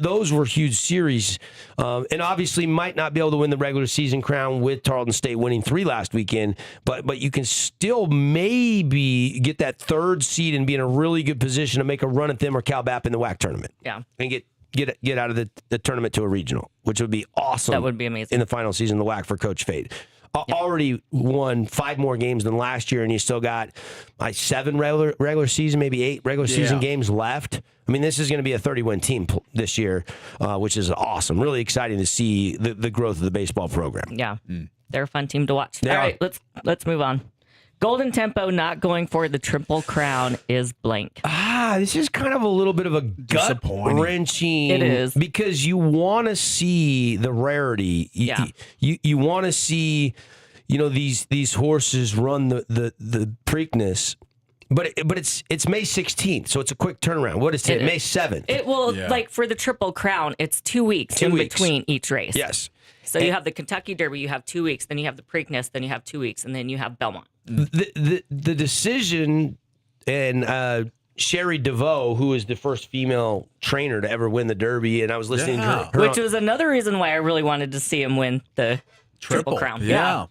Those were huge series, and obviously might not be able to win the regular season crown with Tarleton State winning 3 last weekend. But you can still maybe get that 3rd seed and be in a really good position to make a run at them or Cal Bap in the WAC tournament. Yeah. And get get out of the tournament to a regional, which would be awesome. That would be amazing. In the final season of the WAC for Coach Fade. Already won 5 more games than last year, and you still got 7 regular season, maybe 8 regular season games left. I mean, this is going to be a 30-win team this year, which is awesome. Really exciting to see the growth of the baseball program. Yeah, they're a fun team to watch. All right, let's move on. Golden Tempo not going for the Triple Crown is blank. This is kind of a little bit of a gut-wrenching. It is. Because you want to see the rarity. You want to see, these horses run the Preakness. But it's May 16th, so it's a quick turnaround. What is today? May 7th. It will, like for the Triple Crown, it's 2 weeks between each race. Yes. So you have the Kentucky Derby, you have 2 weeks, then you have the Preakness, then you have 2 weeks, and then you have Belmont. The decision, and Sherry DeVoe, who is the first female trainer to ever win the Derby, and I was listening to her. Which was another reason why I really wanted to see him win the Triple Crown. Yeah.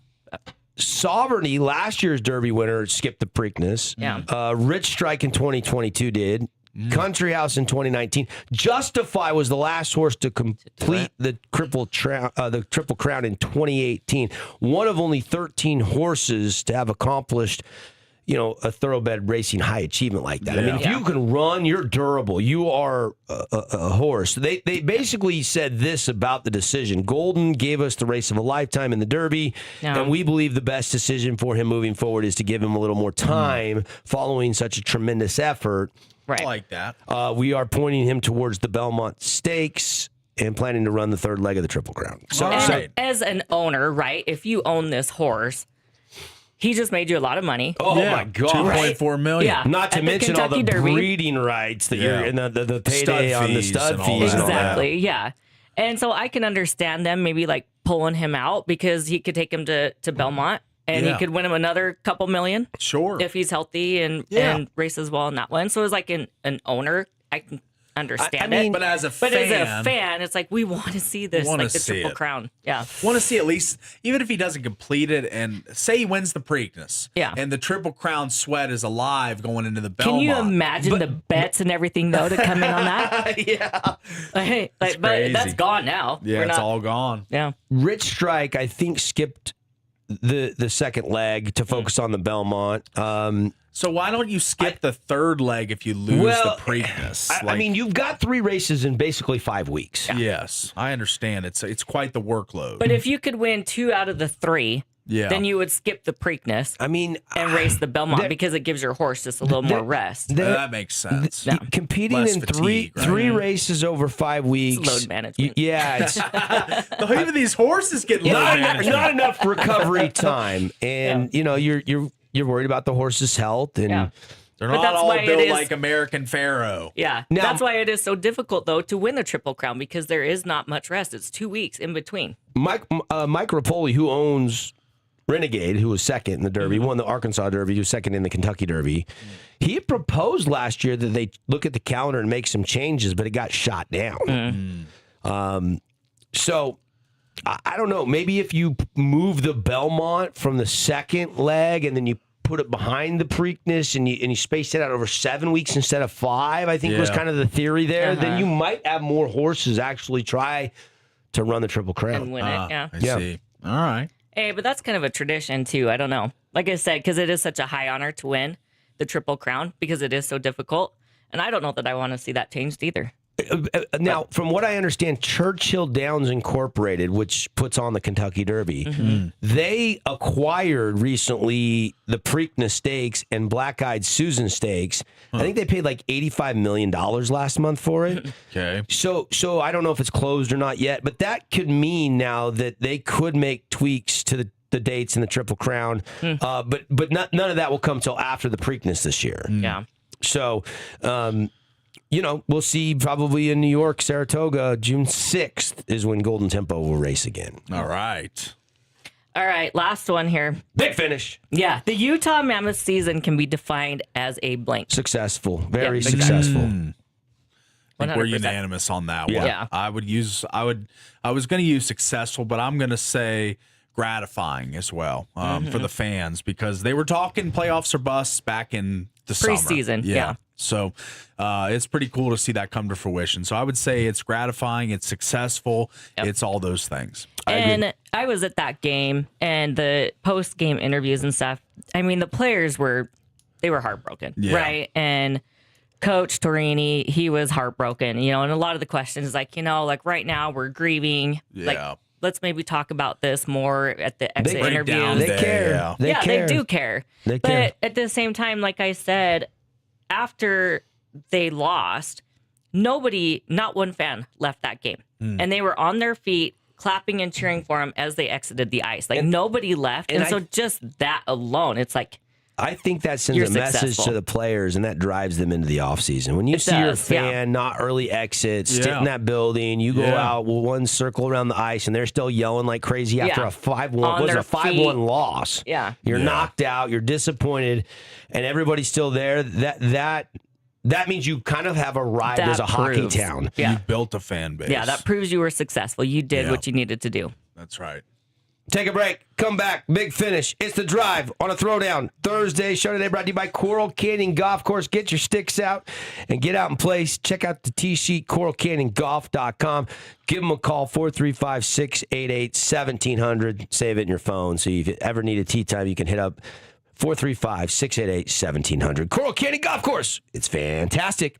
Sovereignty, last year's Derby winner, skipped the Preakness. Yeah. Rich Strike in 2022 did. Country House in 2019. Justify was the last horse to complete the Triple Crown in 2018. One of only 13 horses to have accomplished, a thoroughbred racing high achievement like that. I mean, if you can run, you're durable. You are a horse. They basically said this about the decision. Golden gave us the race of a lifetime in the Derby, and we believe the best decision for him moving forward is to give him a little more time following such a tremendous effort. Right. I like that. We are pointing him towards the Belmont Stakes and planning to run the 3rd leg of the Triple Crown. So, as an owner, right, if you own this horse, he just made you a lot of money. Oh, my God. $2.4 million. Yeah. Not to mention all the Derby. breeding rights that you're and the payday on the stud fees. Exactly, yeah. And so I can understand them maybe like pulling him out because he could take him to Belmont. And he could win him another couple million. Sure. If he's healthy and races well in that one. So it's like an owner, I can understand it. But as a fan, it's like we want to see this, like the Triple Crown. Yeah. Want to see at least, even if he doesn't complete it, and say he wins the Preakness. Yeah. And the Triple Crown sweat is alive going into the Belmont. Can you imagine the bets and everything, though, to come in on that? Yeah. But that's gone now. Yeah, it's all gone. Yeah. Rich Strike, I think, skipped the second leg to focus on the Belmont. So why don't you skip the 3rd leg if you lose the Preakness? I mean, you've got 3 races in basically 5 weeks. Yes, I understand. It's quite the workload. But if you could win 2 out of the 3, then you would skip the Preakness. And race the Belmont because it gives your horse just a little more rest. That makes sense. Competing Less in fatigue, three races over 5 weeks. It's load management. Yeah, it's even these horses get load management. Not enough recovery time, and you're worried about the horse's health, and they're not all built like American Pharaoh. Yeah, now, that's why it is so difficult though to win the Triple Crown because there is not much rest. It's 2 weeks in between. Mike Rapoli, who owns Renegade, who was second in the Derby, won the Arkansas Derby, who was second in the Kentucky Derby. He had proposed last year that they look at the calendar and make some changes, but it got shot down. So I don't know. Maybe if you move the Belmont from the second leg and then you put it behind the Preakness and you space it out over 7 weeks instead of 5, I think was kind of the theory there, then you might have more horses actually try to run the Triple Crown. And win it, I see. All right. Hey, but that's kind of a tradition, too. I don't know. Like I said, because it is such a high honor to win the Triple Crown because it is so difficult. And I don't know that I want to see that changed either. Now, from what I understand, Churchill Downs Incorporated, which puts on the Kentucky Derby, they acquired recently the Preakness Stakes and Black Eyed Susan Stakes. I think they paid like $85 million last month for it. Okay. So I don't know if it's closed or not yet, but that could mean now that they could make tweaks to the dates in the Triple Crown, but none of that will come till after the Preakness this year. Yeah. So, we'll see probably in New York, Saratoga, June 6th is when Golden Tempo will race again. All right. All right, last one here. Big finish. Yeah, the Utah Mammoth season can be defined as a blank. Successful. Very successful. I think we're unanimous on that one. Yeah. I was going to use successful, but I'm going to say gratifying as well for the fans because they were talking playoffs or busts back in the preseason. summer. So it's pretty cool to see that come to fruition. So I would say it's gratifying, it's successful, it's all those things. And I was at that game and the post-game interviews and stuff. I mean, the players were heartbroken, right? And Coach Torini, he was heartbroken, and a lot of the questions like, right now we're grieving. Like, let's maybe talk about this more at the exit interview. They care. They do care. But at the same time, like I said, after they lost, not one fan left that game. And they were on their feet clapping and cheering for them as they exited the ice. Like, nobody left. And so just that alone, it's like, I think that sends a message to the players, and that drives them into the offseason. When you see your fan not early exit, sit in that building, you go out one circle around the ice, and they're still yelling like crazy after a 5-1 loss. Yeah. You're knocked out, you're disappointed, and everybody's still there. That means you kind of have arrived as a hockey town. Yeah. You built a fan base. Yeah, that proves you were successful. You did what you needed to do. That's right. Take a break. Come back. Big finish. It's The Drive on a Throwdown. Thursday show today brought to you by Coral Canyon Golf Course. Get your sticks out and get out and play. Check out the tee sheet, coralcanyongolf.com. Give them a call, 435-688-1700. Save it in your phone. So if you ever need a tee time, you can hit up 435-688-1700. Coral Canyon Golf Course. It's fantastic.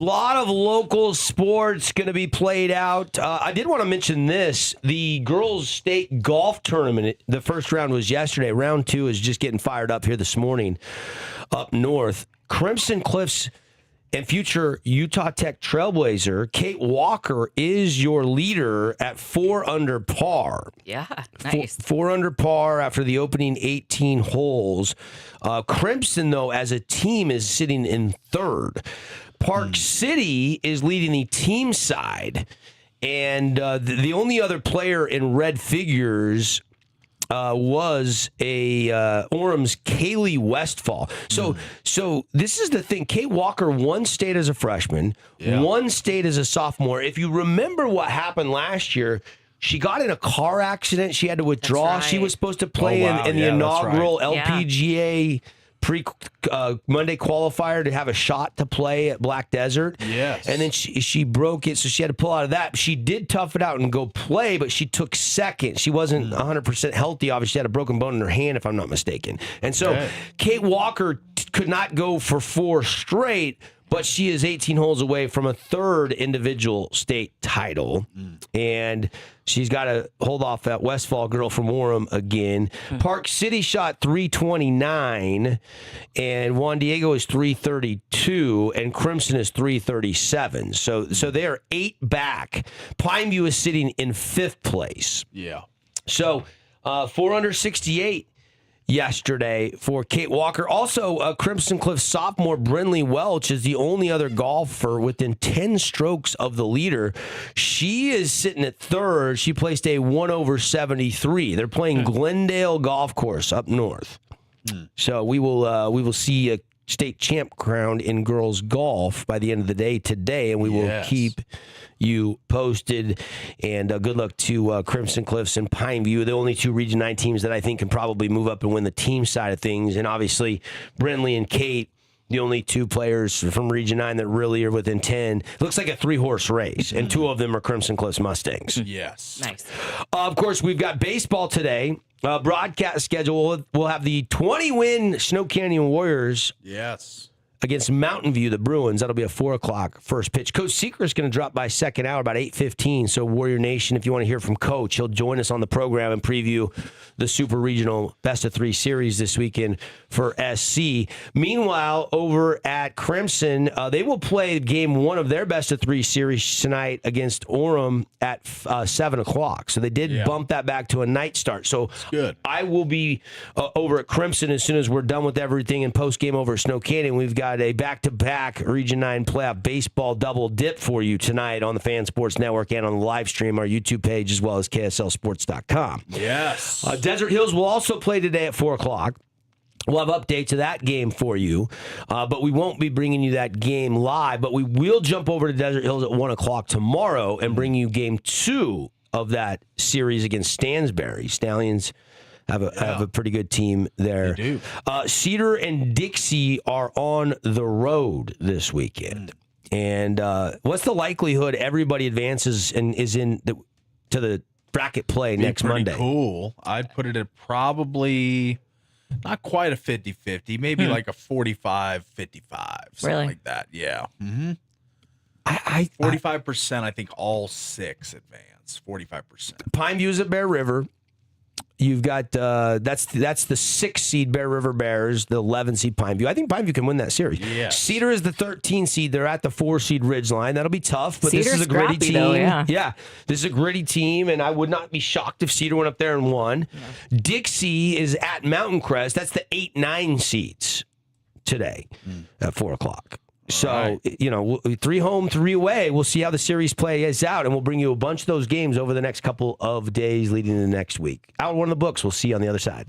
A lot of local sports going to be played out. I did want to mention this. The girls' state golf tournament, the first round was yesterday. Round 2 is just getting fired up here this morning up north. Crimson Cliffs and future Utah Tech trailblazer Kate Walker is your leader at 4 under par. Yeah, nice. 4 under par after the opening 18 holes. Crimson, though, as a team, is sitting in 3rd. Park City is leading the team side, and the only other player in red figures was Orem's Kaylee Westfall. So this is the thing. Kate Walker, 1 state as a freshman, 1 state as a sophomore. If you remember what happened last year, she got in a car accident. She had to withdraw. Right. She was supposed to play in the inaugural LPGA Monday qualifier to have a shot to play at Black Desert. Yes. And then she broke it, so she had to pull out of that. She did tough it out and go play, but she took second. She wasn't 100% healthy. Obviously, she had a broken bone in her hand, if I'm not mistaken. And so Kate Walker could not go for 4 straight, but she is 18 holes away from a 3rd individual state title. And she's got to hold off that Westfall girl from Orem again. Park City shot 329, and Juan Diego is 332, and Crimson is 337. So they are 8 back. Pineview is sitting in 5th place. Yeah. So 4 under 68. Yesterday for Kate Walker. Also, Crimson Cliff sophomore Brinley Welch is the only other golfer within 10 strokes of the leader. She is sitting at 3rd. She placed a 1 over 73. They're playing Glendale Golf Course up north. So we will see a state champ crowned in girls golf by the end of the day today, and we will keep you posted. And good luck to Crimson Cliffs and Pineview, the only 2 Region 9 teams that I think can probably move up and win the team side of things. And obviously, Brinley and Kate, the only 2 players from Region 9 that really are within 10. It looks like a 3-horse race, and 2 of them are Crimson Cliffs Mustangs. Yes. Nice. Of course, we've got baseball today. Broadcast schedule, we'll have the 20-win Snow Canyon Warriors. Yes. Against Mountain View, the Bruins. That'll be a 4 o'clock first pitch. Coach Seeker is going to drop by second hour, about 8:15. So Warrior Nation, if you want to hear from Coach, he'll join us on the program and preview the Super Regional Best of 3 series this weekend for SC. Meanwhile, over at Crimson, they will play game 1 of their Best of 3 series tonight against Orem at 7 o'clock. So they did bump that back to a night start. So good. I will be over at Crimson as soon as we're done with everything, and post game over at Snow Canyon. We've got a back-to-back Region 9 playoff baseball double dip for you tonight on the Fan Sports Network and on the live stream, our YouTube page, as well as KSLSports.com. Yes. Desert Hills will also play today at 4 o'clock. We'll have updates of that game for you, but we won't be bringing you that game live, but we will jump over to Desert Hills at 1 o'clock tomorrow and bring you game 2 of that series against Stansbury. Stallions have a pretty good team there. They do. Cedar and Dixie are on the road this weekend. And what's the likelihood everybody advances and is to the bracket play next Monday? Cool. I'd put it at probably not quite a 50-50, maybe like a 45-55, something like that. Yeah. Mm-hmm. 45%, I think all 6 advance. 45%. Pineview's at Bear River. You've got that's the 6th seed Bear River Bears, the 11th seed Pineview. I think Pineview can win that series. Yes. Cedar is the 13th seed. They're at the 4 seed Ridgeline. That'll be tough, but Cedar's this is a gritty team. though, yeah. This is a gritty team, and I would not be shocked if Cedar went up there and won. Yeah. Dixie is at Mountain Crest. That's the 8-9 seeds today at 4 o'clock. So, 3 home, 3 away. We'll see how the series plays out, and we'll bring you a bunch of those games over the next couple of days leading into next week. Out one of the books. We'll see you on the other side.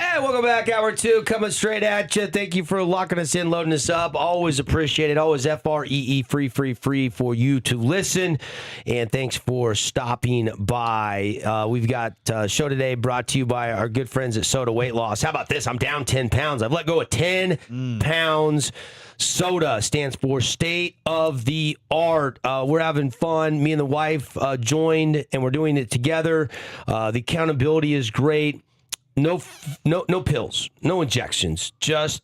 Hey, welcome back. Hour 2 coming straight at you. Thank you for locking us in, loading us up. Always appreciate it. Always FREE free for you to listen. And thanks for stopping by. We've got a show today brought to you by our good friends at Soda Weight Loss. How about this? I'm down 10 pounds. I've let go of 10 pounds. SOTA stands for State of the Art. We're having fun. Me and the wife joined, and we're doing it together. The accountability is great. No pills, no injections, just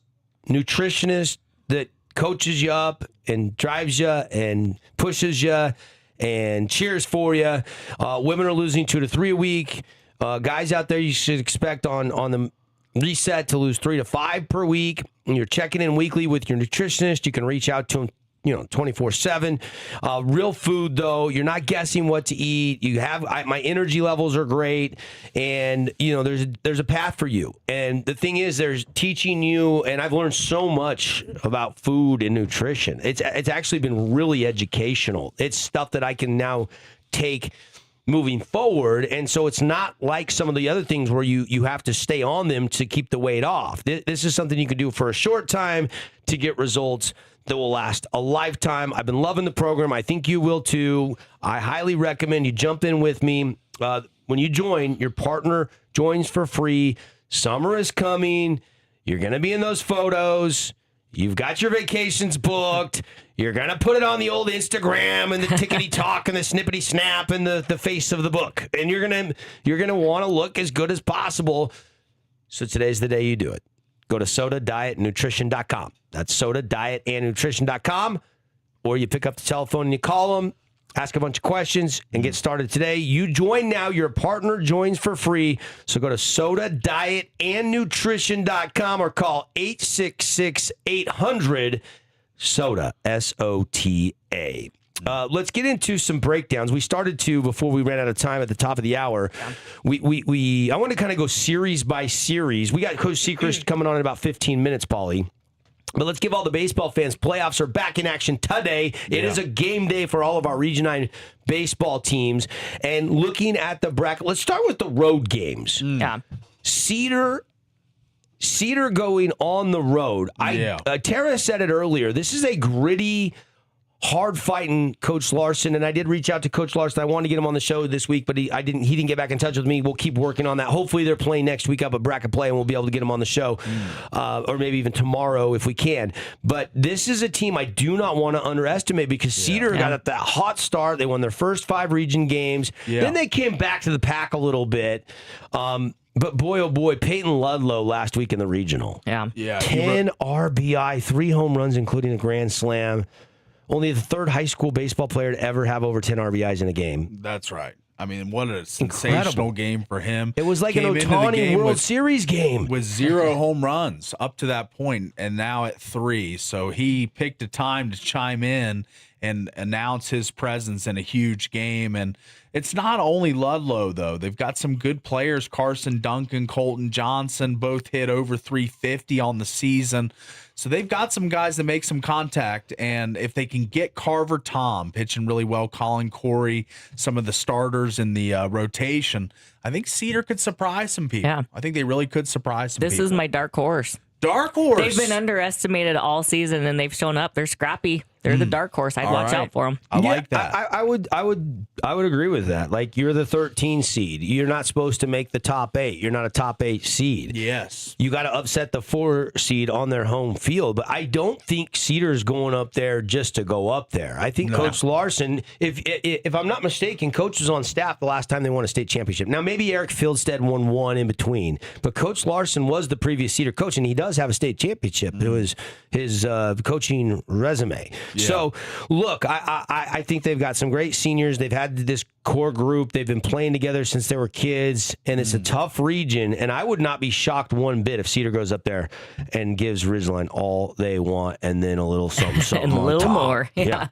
nutritionist that coaches you up and drives you and pushes you and cheers for you. Women are losing 2 to 3 a week. Guys out there, you should expect on the reset to lose 3 to 5 per week. And you're checking in weekly with your nutritionist. You can reach out to him 24/7. Real food, though. You're not guessing what to eat. My energy levels are great, and there's a path for you. And the thing is, there's teaching you, and I've learned so much about food and nutrition. It's actually been really educational. It's stuff that I can now take moving forward, and so it's not like some of the other things where you have to stay on them to keep the weight off. This is something you can do for a short time to get results that will last a lifetime. I've been loving the program. I think you will too. I highly recommend you jump in with me. When you join, your partner joins for free. Summer is coming. You're going to be in those photos. You've got your vacations booked. You're going to put it on the old Instagram and the tickety talk and the snippety snap and the face of the book. And you're going to want to look as good as possible. So today's the day you do it. Go to SODADietNutrition.com. That's SODADietandNutrition.com. Or you pick up the telephone and you call them, ask a bunch of questions, and get started today. You join now. Your partner joins for free. So go to SODADietandNutrition.com or call 866-800-SOTA, SOTA. Let's get into some breakdowns. We started to before we ran out of time at the top of the hour. Yeah. I want to kind of go series by series. We got Coach Sechrist coming on in about 15 minutes, Paulie. But let's give all the baseball fans, playoffs are back in action today. It is a game day for all of our Region 9 baseball teams. And looking at the bracket, let's start with the road games. Yeah. Cedar going on the road. Tara said it earlier. This is a gritty, hard-fighting Coach Larson, and I did reach out to Coach Larson. I wanted to get him on the show this week, but he didn't get back in touch with me. We'll keep working on that. Hopefully they're playing next week up at Bracket Play, and we'll be able to get him on the show, or maybe even tomorrow if we can. But this is a team I do not want to underestimate because Cedar got at that hot start. They won their first 5 region games. Yeah. Then they came back to the pack a little bit. But boy, oh boy, Peyton Ludlow last week in the regional. Yeah. 10 RBI, 3 home runs, including a grand slam. Only the 3rd high school baseball player to ever have over 10 RBIs in a game. That's right. I mean, what a sensational game for him. It was like an Ohtani World Series game. With 0 home runs up to that point, and now at 3. So he picked a time to chime in and announce his presence in a huge game. And it's not only Ludlow, though. They've got some good players. Carson Duncan, Colton Johnson, both hit over 350 on the season. So they've got some guys that make some contact, and if they can get Carver Tom pitching really well, Colin Corey, some of the starters in the rotation, I think Cedar could surprise some people. Yeah. I think they really could surprise some people. This is my dark horse. Dark horse. They've been underestimated all season, and they've shown up. They're scrappy. They're the dark horse. I'd watch out for them. I like that. I would agree with that. Like, you're the 13 seed. You're not supposed to make the top 8. You're not a top 8 seed. Yes. You got to upset the 4 seed on their home field. But I don't think Cedar's going up there just to go up there. I think Coach Larson, if I'm not mistaken, Coach was on staff the last time they won a state championship. Now, maybe Eric Fieldstead won 1 in between, but Coach Larson was the previous Cedar coach, and he does have a state championship. It was his coaching resume. Yeah. So, look, I think they've got some great seniors. They've had this core group. They've been playing together since they were kids, and it's a tough region. And I would not be shocked one bit if Cedar goes up there and gives Ridgeline all they want, and then a little something and a little top. more. Yeah.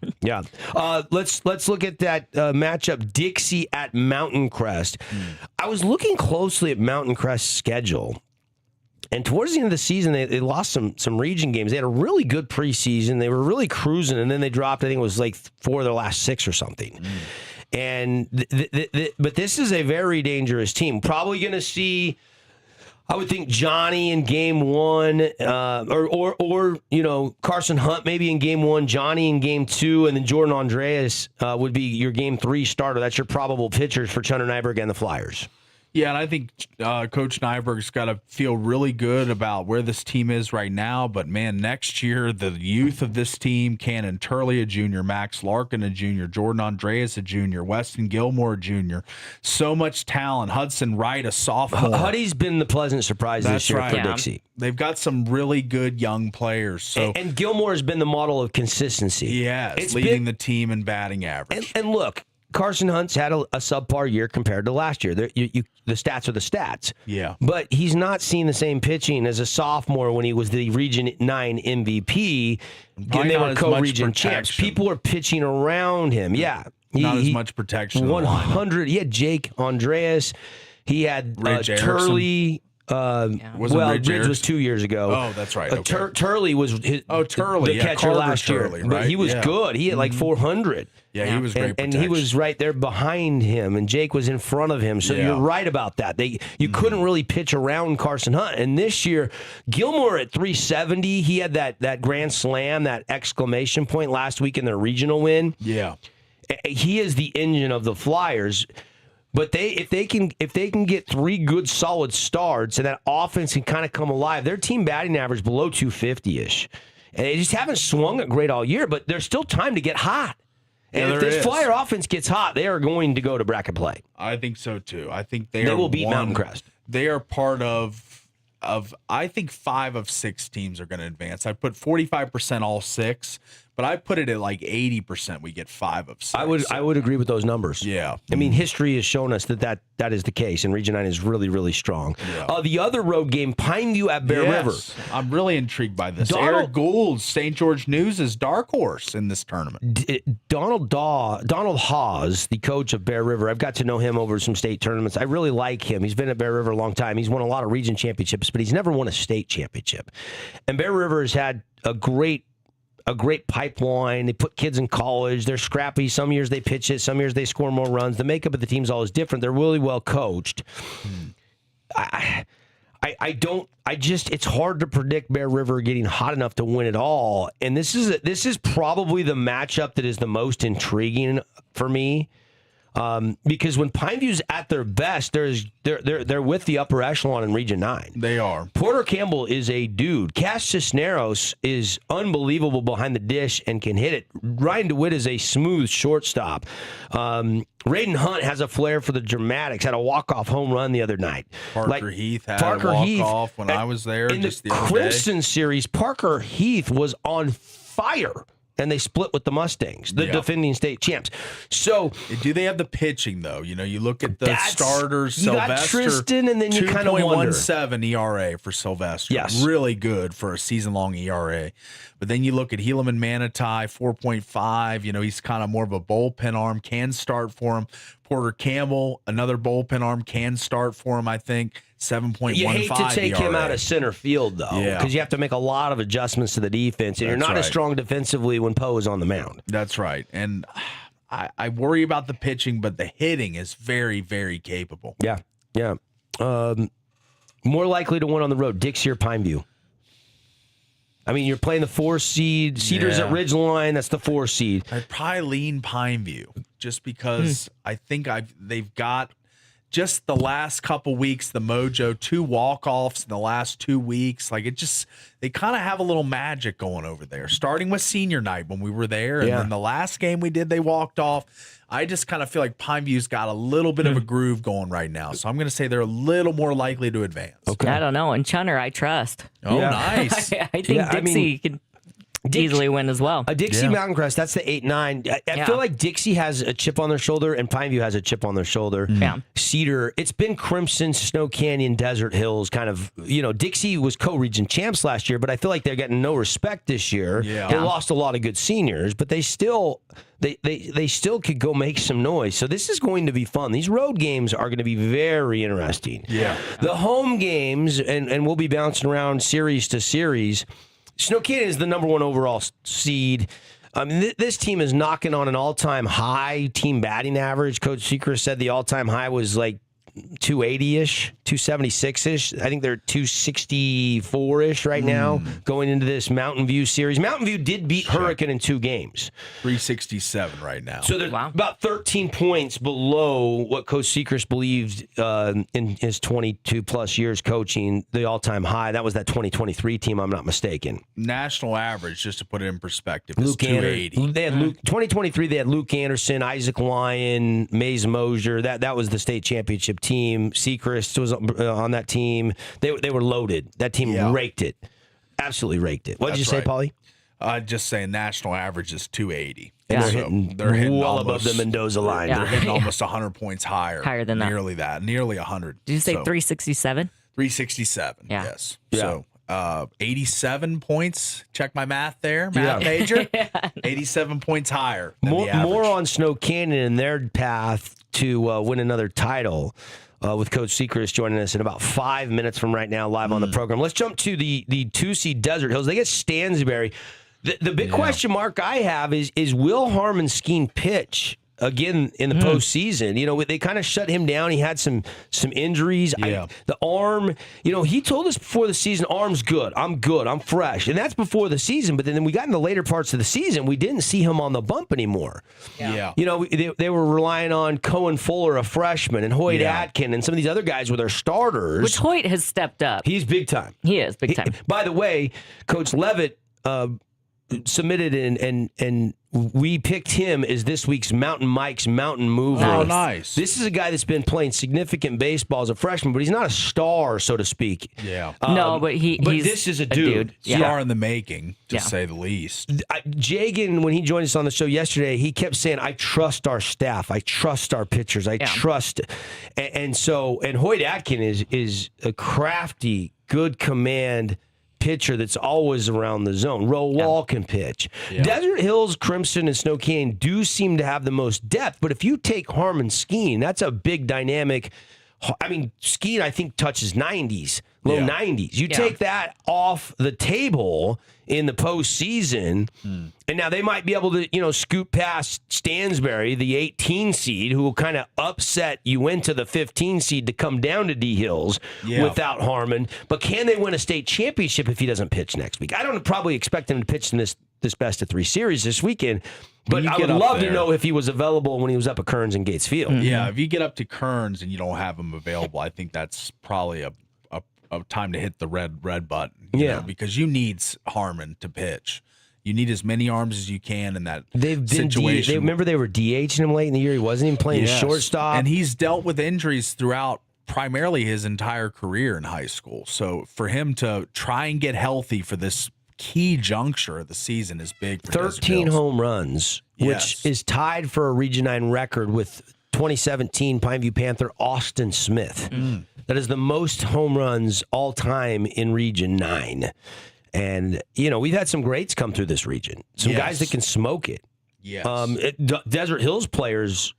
Let's look at that matchup, Dixie at Mountain Crest. I was looking closely at Mountain Crest's schedule. And towards the end of the season, they lost some region games. They had a really good preseason. They were really cruising, and then they dropped, I think it was like 4 of their last 6 or something. And but this is a very dangerous team. Probably going to see I would think Johnny in game one, or Carson Hunt maybe in game one, Johnny in game two, and then Jordan Andreas would be your game 3 starter. That's your probable pitchers for Chunter Nyberg and the Flyers. Yeah, and I think Coach Nyberg's got to feel really good about where this team is right now. But, man, next year, the youth of this team, Cannon Turley, a junior, Max Larkin, a junior, Jordan Andreas, a junior, Weston Gilmore, a junior. So much talent. Hudson Wright, a sophomore. Huddy's been the pleasant surprise this year for Dixie. They've got some really good young players. So and Gilmore has been the model of consistency. Yes, it's leading the team in batting average. And look, Carson Hunt's had a subpar year compared to last year. The stats are the stats. Yeah. But he's not seen the same pitching as a sophomore when he was the Region 9 MVP. And they were co-region champs. People are pitching around him. Yeah. Not as much protection. 100. He had Jake Andreas. He had Turley. Ridge was 2 years ago. Oh, that's right. Okay. Turley was the catcher last year. Turley, right? But he was good. He had like 400. Yeah, he was great. And he was right there behind him, and Jake was in front of him. So you're right about that. You couldn't really pitch around Carson Hunt. And this year, Gilmore at 370, he had that grand slam, that exclamation point last week in their regional win. Yeah. He is the engine of the Flyers. But if they can get 3 good solid starts and that offense can kind of come alive, their team batting average below 250-ish. And they just haven't swung it great all year, but there's still time to get hot. And if this Flyer offense gets hot, they are going to go to bracket play. I think so too. I think they will beat Mountain Crest. They are part of I think 5 of 6 teams are going to advance. I put 45% all 6. But I put it at like 80%. We get 5 of 6. I would agree with those numbers. Yeah. I mean, history has shown us that is the case, and Region 9 is really, really strong. Yeah. The other road game, Pineview at Bear River. I'm really intrigued by this. Eric Gould, St. George News, is dark horse in this tournament. Donald Hawes, the coach of Bear River, I've got to know him over some state tournaments. I really like him. He's been at Bear River a long time. He's won a lot of region championships, but he's never won a state championship. And Bear River has had a great pipeline. They put kids in college. They're scrappy. Some years they pitch it. Some years they score more runs. The makeup of the team's always different. They're really well coached. It's hard to predict Bear River getting hot enough to win it all. And this is probably the matchup that is the most intriguing for me. Because when Pineview's at their best, they're with the upper echelon in Region 9. They are. Porter Campbell is a dude. Cass Cisneros is unbelievable behind the dish and can hit it. Ryan DeWitt is a smooth shortstop. Raiden Hunt has a flair for the dramatics. Had a walk-off home run the other night. Parker Heath had a walk-off when I was there just the other day. In the Crimson series, Parker Heath was on fire. And they split with the Mustangs, the defending state champs. So, do they have the pitching though? You know, you look at the starters. You Sylvester, got Tristan, and then you kind of wonder. 2.17 ERA for Sylvester. Yes, really good for a season-long ERA. But then you look at Helaman Manitai, 4.5. You know, he's kind of more of a bullpen arm. Can start for him. Porter Campbell, another bullpen arm, can start for him. I think 7.15. You hate to take him out of center field, though, because you have to make a lot of adjustments to the defense, and you're not as strong defensively when Poe is on the mound. That's right. And I worry about the pitching, but the hitting is very, very capable. Yeah. More likely to win on the road, Dixie or Pineview? I mean, you're playing the 4 seed. Cedars at Ridgeline, that's the 4 seed. I'd probably lean Pineview just because I think they've got just the last couple weeks, the mojo, 2 walk-offs in the last 2 weeks. Like they kind of have a little magic going over there, starting with senior night when we were there. And then the last game we did, they walked off. I just kind of feel like Pineview's got a little bit of a groove going right now. So I'm going to say they're a little more likely to advance. Okay. I don't know. And Chunter, I trust. Oh, nice. I think Dixie can easily win as well. Dixie Mountain Crest, that's the 8-9. I feel like Dixie has a chip on their shoulder and Pineview has a chip on their shoulder. Yeah. Cedar, it's been Crimson, Snow Canyon, Desert Hills, kind of, Dixie was co-region champs last year, but I feel like they're getting no respect this year. Yeah. They lost a lot of good seniors, but they still could go make some noise. So this is going to be fun. These road games are going to be very interesting. Yeah. The home games, and we'll be bouncing around series to series. Snow Canyon is the number 1 overall seed. This team is knocking on an all-time high team batting average. Coach Secret said the all-time high was like 280-ish, 276-ish. I think they're 264-ish right now going into this Mountain View series. Mountain View did beat Hurricane in 2 games. 367 right now. So they're about 13 points below what Coach Sechrist believed in his 22-plus years coaching, the all-time high. That was that 2023 team, I'm not mistaken. National average, just to put it in perspective, is 280. 2023, they had Luke Anderson, Isaac Lyon, Mays Mosier. That was the state championship team. Sechrist was on that team. They were loaded. That team raked it. Absolutely raked it. What did you say, Paulie? Just saying national average is 280. And they're hitting well above the Mendoza line. They're hitting almost 100 points higher than that. Nearly 100. Did you say 367? 367, yes. Yeah. So 87 points. Check my math there, math major. 87 points higher than the average. More on Snow Canyon and their path to win another title. With Coach Sechrist joining us in about 5 minutes from right now, live on the program. Let's jump to the 2-seed Desert Hills. They get Stansbury. The big question mark I have is will Harmon Skeen pitch again in the postseason? You know, they kind of shut him down. He had some injuries. The arm, you know, he told us before the season, arm's good. I'm fresh. And that's before the season. But then we got in the later parts of the season, we didn't see him on the bump anymore. Yeah. You know, they were relying on Cohen Fuller, a freshman, and Hoyt Atkin, and some of these other guys were their starters. Which Hoyt has stepped up. He's big time. He is big time. By the way, Coach Levitt submitted and we picked him as this week's Mountain Mike's Mountain Mover. Oh, nice. This is a guy that's been playing significant baseball as a freshman, but he's not a star, so to speak. Yeah. No, but he's this is a dude. Star in the making, to say the least. Jagan, when he joined us on the show yesterday, he kept saying, I trust our staff. I trust our pitchers. I trust. And Hoyt Atkin is a crafty, good command pitcher that's always around the zone. Roe Wall can pitch. Yeah. Desert Hills, Crimson, and Snow Canyon do seem to have the most depth, but if you take Harmon Skeen, that's a big dynamic. I mean, Skeen, I think, touches 90s, low 90s. You take that off the table in the postseason, and now they might be able to, scoot past Stansbury, the 18 seed, who will kind of upset you into the 15 seed to come down to D Hills without Harmon. But can they win a state championship if he doesn't pitch next week? I don't probably expect him to pitch in this best of 3 series this weekend. But I would love to know if he was available when he was up at Kearns and Gates Field. Yeah, if you get up to Kearns and you don't have him available, I think that's probably a time to hit the red button. You know, because you need Harmon to pitch. You need as many arms as you can in that situation. Remember they were DHing him late in the year. He wasn't even playing shortstop. And he's dealt with injuries throughout primarily his entire career in high school. So for him to try and get healthy for this key juncture of the season is big for 13 home runs, which is tied for a Region 9 record with 2017 Pineview Panther Austin Smith. That is the most home runs all time in Region 9. And, we've had some greats come through this region. Some guys that can smoke it. Yes. Desert Hills players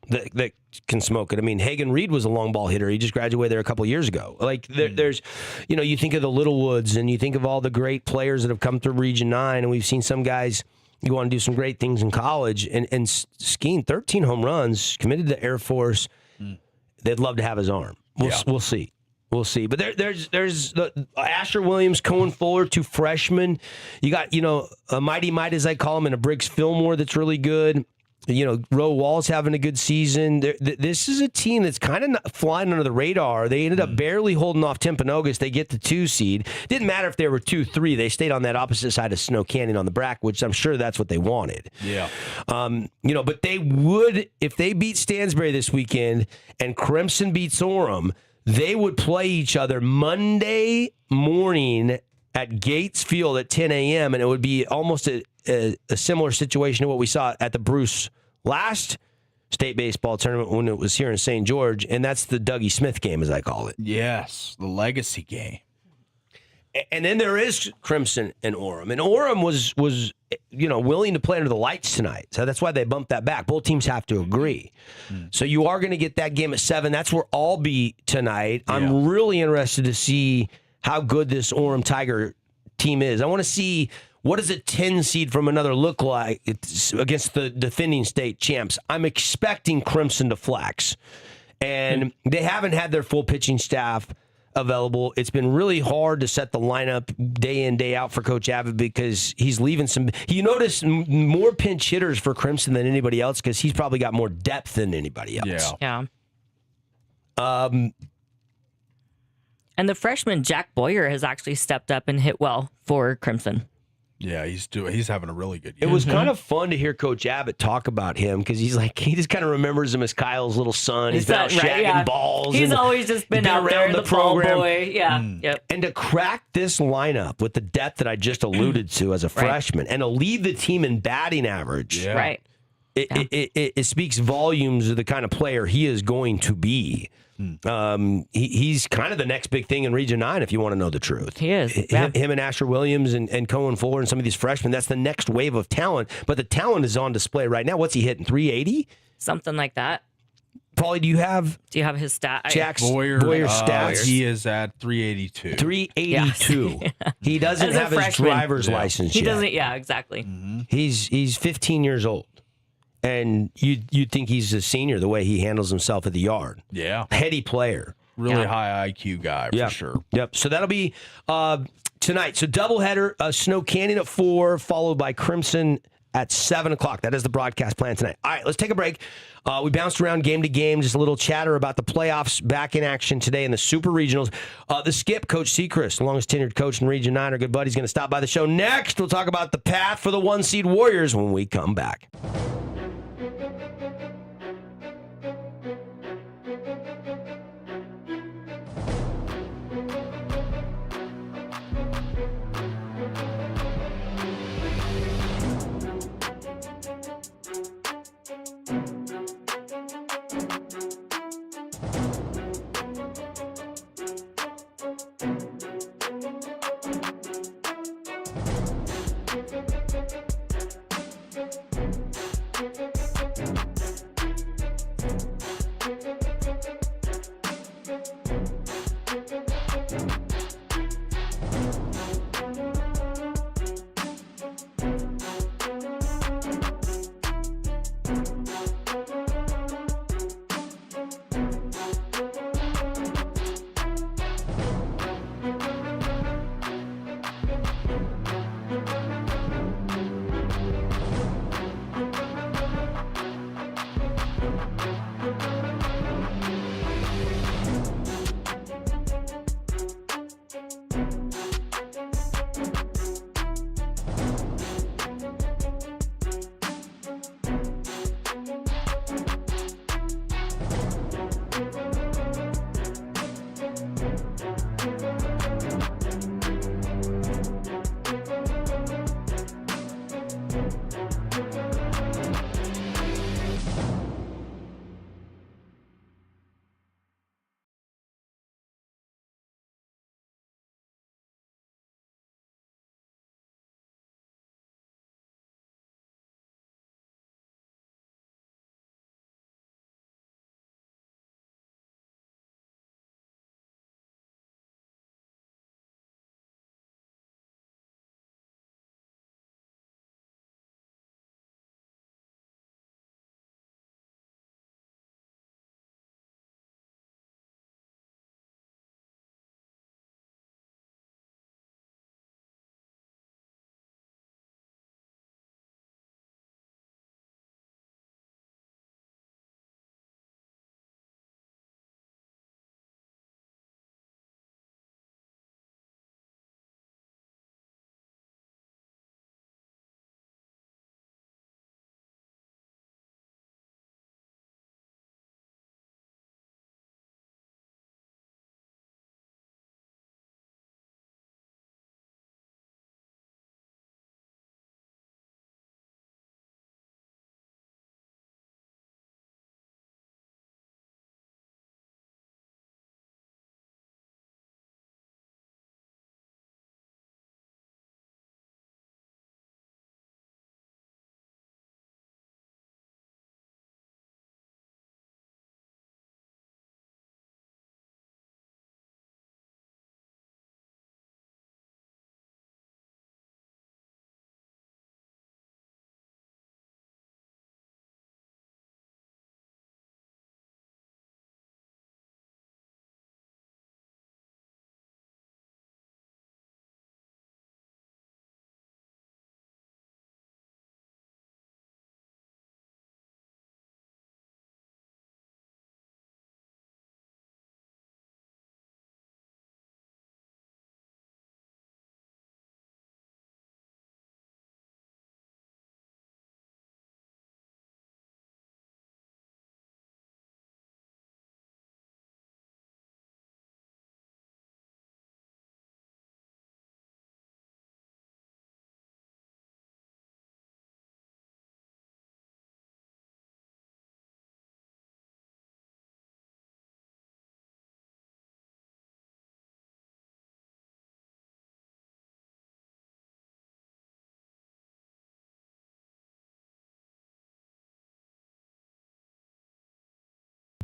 that can smoke it. I mean, Hagan Reed was a long ball hitter. He just graduated there a couple of years ago. Like, there's, you think of the Littlewoods and you think of all the great players that have come through Region 9, and we've seen some guys go on to do some great things in college. And Skeen, 13 home runs, committed to the Air Force. They'd love to have his arm. We'll see. We'll see. But there's the Asher Williams, Cohen Fuller, 2 freshmen. You got, a Mighty Might, as I call him, and a Briggs Fillmore that's really good. Roe Wall's having a good season. This is a team that's kind of flying under the radar. They ended up barely holding off Timpanogos. They get the 2 seed. Didn't matter if they were 2-3. They stayed on that opposite side of Snow Canyon on the bracket, which I'm sure that's what they wanted. Yeah. But they would, if they beat Stansbury this weekend and Crimson beats Orem, they would play each other Monday morning at Gates Field at 10 a.m., and it would be almost a similar situation to what we saw at the Bruce last state baseball tournament when it was here in St. George, and that's the Dougie Smith game, as I call it. Yes, the legacy game. And then there is Crimson and Orem. And Orem was willing to play under the lights tonight. So that's why they bumped that back. Both teams have to agree. So you are going to get that game at 7. That's where I'll be tonight. Yeah. I'm really interested to see how good this Orem Tiger team is. I want to see, what does a 10 seed from another look like against the defending state champs? I'm expecting Crimson to flex. And they haven't had their full pitching staff available. It's been really hard to set the lineup day in, day out for Coach Abbott because he's leaving some. You notice more pinch hitters for Crimson than anybody else because he's probably got more depth than anybody else. Yeah. And the freshman Jack Boyer has actually stepped up and hit well for Crimson. Yeah, he's having a really good year. It was kind of fun to hear Coach Abbott talk about him because he just kind of remembers him as Kyle's little son. He's been out shagging balls. He's always just been out there, the program. Ball boy. Yeah. Yep. And to crack this lineup with the depth that I just alluded to as a freshman and to lead the team in batting average. Right. It speaks volumes of the kind of player he is going to be. He's kind of the next big thing in Region 9, if you want to know the truth. He is. Him and Asher Williams and Cohen Fuller and some of these freshmen, that's the next wave of talent. But the talent is on display right now. What's he hitting, 380? Something like that. Paulie, do you have his stat? Jack's Boyer stats? He is at 382. 382. Yeah. He doesn't have his driver's license yet. He doesn't, exactly. Mm-hmm. He's 15 years old. And you'd think he's a senior the way he handles himself at the yard. Yeah. Heady player. Really high IQ guy, for sure. Yep. So that'll be tonight. So doubleheader, Snow Canyon at 4, followed by Crimson at 7 o'clock. That is the broadcast plan tonight. All right, let's take a break. We bounced around game to game, just a little chatter about the playoffs back in action today in the Super Regionals. The skip, Coach Sechrist, the longest tenured coach in Region 9, our good buddy, is going to stop by the show next. We'll talk about the path for the 1-seed Warriors when we come back.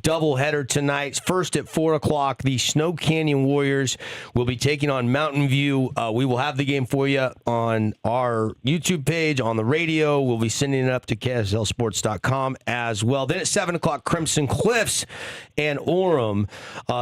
doubleheader tonight. First at 4 o'clock, the Snow Canyon Warriors will be taking on Mountain View. We will have the game for you on our YouTube page, on the radio. We'll be sending it up to KSLSports.com as well. Then at 7 o'clock, Crimson Cliffs and Orem.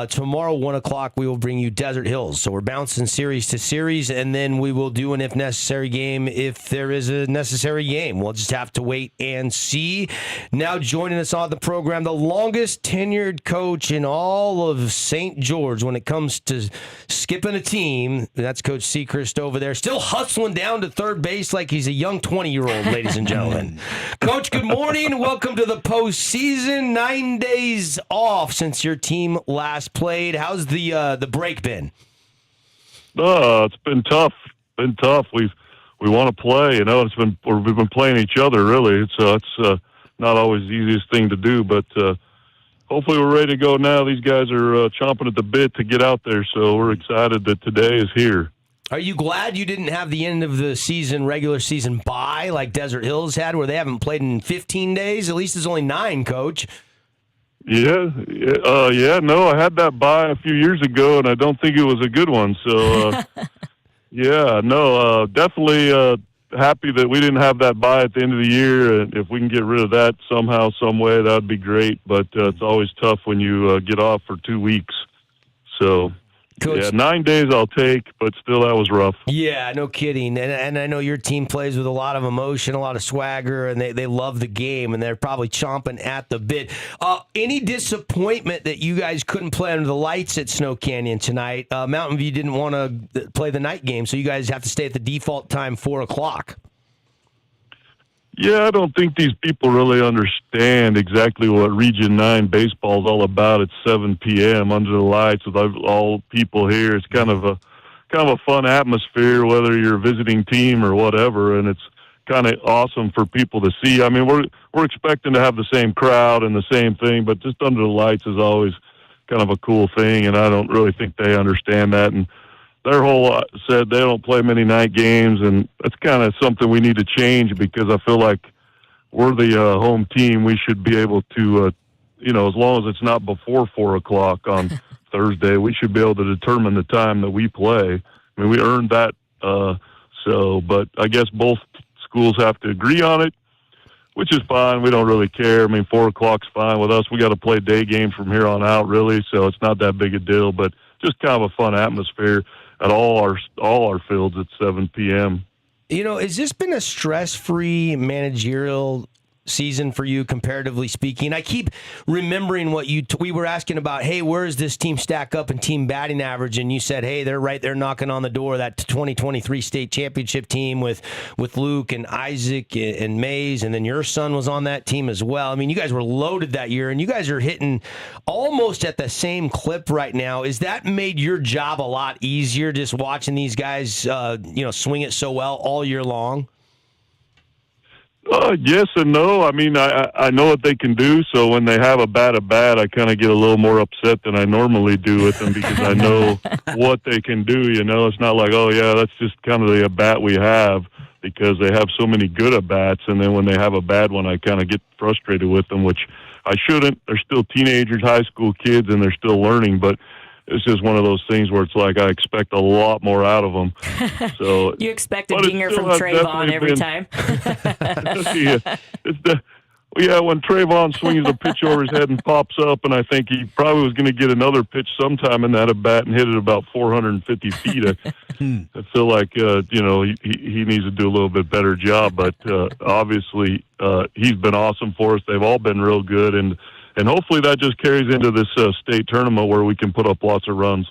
Tomorrow, 1 o'clock, we will bring you Desert Hills. So we're bouncing series to series, and then we will do an if necessary game if there is a necessary game. We'll just have to wait and see. Now joining us on the program, the longest tenured coach in all of St. George when it comes to skipping a team. That's Coach Seacrest over there, still hustling down to third base like he's a young 20-year-old, ladies and gentlemen. Coach, good morning. Welcome to the postseason. 9 days off since your team last played. How's the break been? It's been tough. We want to play. You know, we've been playing each other really. It's not always the easiest thing to do, but hopefully we're ready to go now. These guys are chomping at the bit to get out there, so we're excited that today is here. Are you glad you didn't have the end of the season, regular season bye like Desert Hills had, where they haven't played in 15 days? At least it's only 9, Coach. Yeah. No, I had that bye a few years ago, and I don't think it was a good one. So, definitely happy that we didn't have that bye at the end of the year. And if we can get rid of that somehow, some way, that would be great. But it's always tough when you get off for 2 weeks. So, Coach, 9 days I'll take, but still that was rough. Yeah, no kidding. And I know your team plays with a lot of emotion, a lot of swagger, and they love the game, and they're probably chomping at the bit. Any disappointment that you guys couldn't play under the lights at Snow Canyon tonight? Mountain View didn't want to play the night game, so you guys have to stay at the default time, 4 o'clock. Yeah, I don't think these people really understand exactly what Region 9 baseball is all about at 7 p.m. under the lights with all people here. It's kind of a fun atmosphere, whether you're a visiting team or whatever, and it's kind of awesome for people to see. I mean, we're expecting to have the same crowd and the same thing, but just under the lights is always kind of a cool thing, and I don't really think they understand that. And their whole said they don't play many night games, and that's kind of something we need to change because I feel like we're the home team. We should be able to, as long as it's not before 4 o'clock on Thursday, we should be able to determine the time that we play. I mean, we earned that. But I guess both schools have to agree on it, which is fine. We don't really care. I mean, 4 o'clock's fine with us. We got to play day games from here on out, really, so it's not that big a deal, but just kind of a fun atmosphere at all our fields at 7 p.m. You know, has this been a stress-free managerial season for you, comparatively speaking? I keep remembering what we were asking about, hey, where does this team stack up in team batting average? And you said, hey, they're right there knocking on the door, that 2023 state championship team with Luke and Isaac and Mays, and then your son was on that team as well. I mean, you guys were loaded that year, and you guys are hitting almost at the same clip right now. Is that made your job a lot easier, just watching these guys, swing it so well all year long? Yes and no. I mean, I know what they can do, so when they have a bat at bat, I kind of get a little more upset than I normally do with them because I know what they can do, It's not like, oh, yeah, that's just kind of the at-bat we have because they have so many good at-bats, and then when they have a bad one, I kind of get frustrated with them, which I shouldn't. They're still teenagers, high school kids, and they're still learning, but it's just one of those things where it's like I expect a lot more out of them. So you expect a dinger from Trayvon every time. When Trayvon swings a pitch over his head and pops up, and I think he probably was going to get another pitch sometime in that at bat and hit it about 450 feet. I feel like he needs to do a little bit better job, but obviously he's been awesome for us. They've all been real good, and hopefully that just carries into this state tournament where we can put up lots of runs.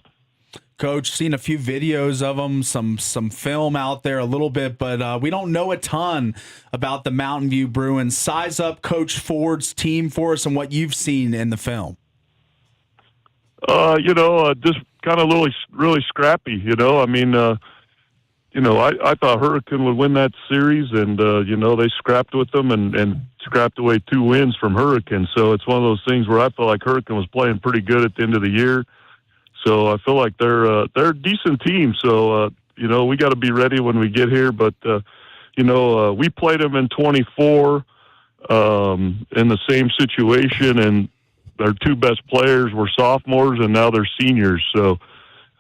Coach, seen a few videos of them, some film out there a little bit, but we don't know a ton about the Mountain View Bruins. Size up Coach Ford's team for us and what you've seen in the film. Just kind of really scrappy, I mean, I thought Hurricane would win that series, and, they scrapped with them and scrapped away 2 wins from Hurricane. So it's one of those things where I feel like Hurricane was playing pretty good at the end of the year. So I feel like they're a decent team. So, we got to be ready when we get here. But, we played them in 24 in the same situation, and their two best players were sophomores, and now they're seniors. So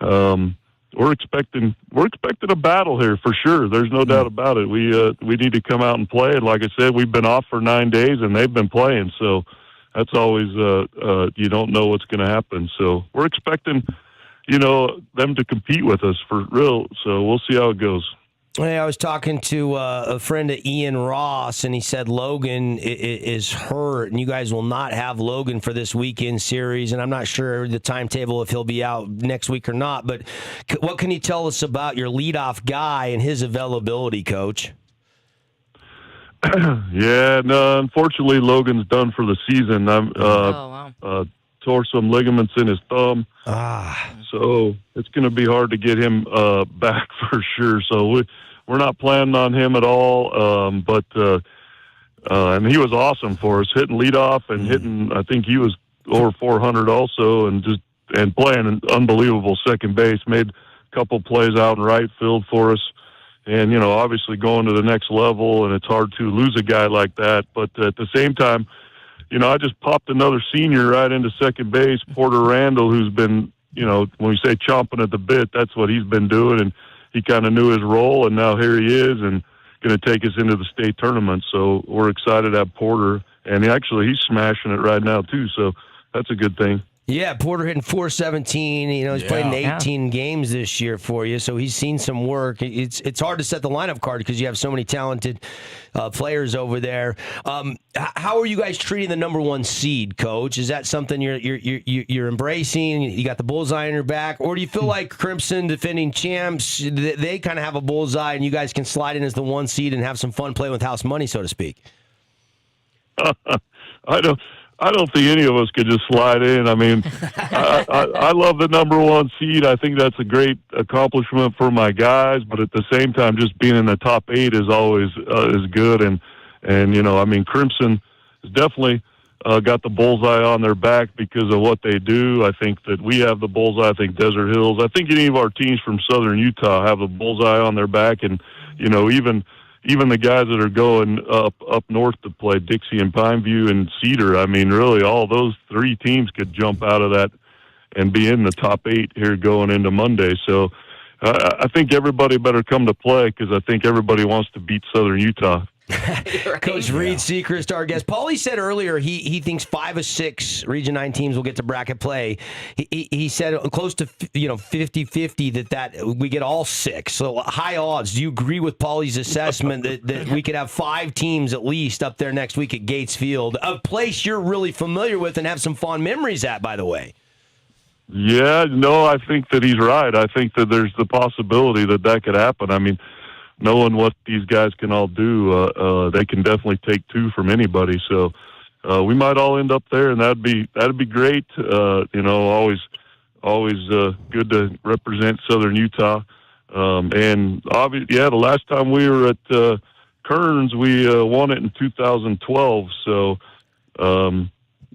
we're expecting a battle here for sure. There's no doubt about it. We need to come out and play. And like I said, we've been off for 9 days, and they've been playing. So that's always you don't know what's going to happen. So we're expecting, them to compete with us for real. So we'll see how it goes. Hey, I was talking to a friend of Ian Ross, and he said Logan is hurt, and you guys will not have Logan for this weekend series. And I'm not sure the timetable if he'll be out next week or not. But what can you tell us about your leadoff guy and his availability, Coach? Yeah, no, unfortunately, Logan's done for the season. Tore some ligaments in his thumb. So it's going to be hard to get him back for sure. So we're not planning on him at all. But and he was awesome for us, hitting leadoff and hitting. I think he was over 400 also, and playing an unbelievable second base. Made a couple plays out in right field for us, and obviously going to the next level. And it's hard to lose a guy like that. But at the same time, I just popped another senior right into second base, Porter Randall, who's been, when we say chomping at the bit, that's what he's been doing. And he kind of knew his role, and now here he is and going to take us into the state tournament. So we're excited to have Porter. And he's smashing it right now, too. So that's a good thing. Yeah, Porter hitting .417. He's played in 18 games this year for you, so he's seen some work. It's hard to set the lineup card because you have so many talented players over there. How are you guys treating the number one seed, Coach? Is that something you're embracing? You got the bullseye on your back, or do you feel like Crimson, defending champs, they kind of have a bullseye, and you guys can slide in as the one seed and have some fun playing with house money, so to speak? I don't think any of us could just slide in. I mean, I love the number one seed. I think that's a great accomplishment for my guys. But at the same time, just being in the top 8 is always is good. And Crimson has definitely got the bullseye on their back because of what they do. I think that we have the bullseye. I think Desert Hills. I think any of our teams from Southern Utah have the bullseye on their back. And even the guys that are going up north to play, Dixie and Pineview and Cedar, I mean, really all those 3 teams could jump out of that and be in the top 8 here going into Monday. So I think everybody better come to play because I think everybody wants to beat Southern Utah. Right. Coach Reed Sechrist, our guest. Paulie said earlier he thinks 5 of 6 Region 9 teams will get to bracket play. He said close to 50-50 that we get all 6. So high odds. Do you agree with Paulie's assessment that we could have 5 teams at least up there next week at Gates Field, a place you're really familiar with and have some fond memories at, by the way? Yeah, no, I think that he's right. I think that there's the possibility that could happen. I mean, knowing what these guys can all do, they can definitely take 2 from anybody. So we might all end up there, and that'd be great. Always good to represent Southern Utah. And obviously, the last time we were at Kearns, we won it in 2012. So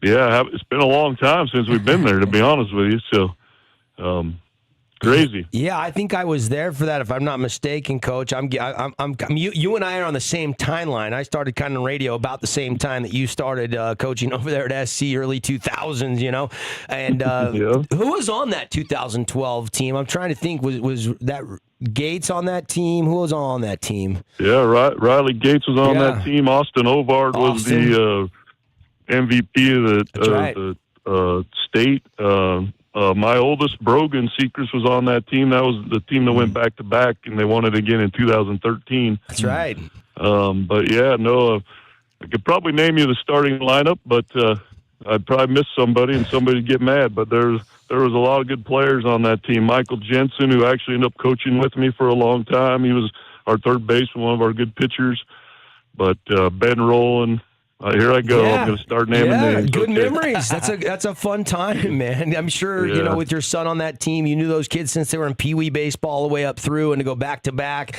it's been a long time since we've been there, to be honest with you. So. Crazy. Yeah, I think I was there for that, if I'm not mistaken, Coach. You and I are on the same timeline. I started kind of radio about the same time that you started coaching over there at SC, early 2000s, And who was on that 2012 team? I'm trying to think. Was that Gates on that team? Who was on that team? Yeah, Riley Gates was on that team. Austin Ovard was the MVP of the state. My oldest, Brogan Sechrist, was on that team. That was the team that went back-to-back, and they won it again in 2013. That's right. I could probably name you the starting lineup, but I'd probably miss somebody, and somebody would get mad. But there was a lot of good players on that team. Michael Jensen, who actually ended up coaching with me for a long time. He was our third baseman, one of our good pitchers. But Ben Rowland. Here I go. I'm going to start naming names. Good memories. That's a fun time, man. I'm sure, with your son on that team, you knew those kids since they were in Pee Wee baseball all the way up through, and to go back to back,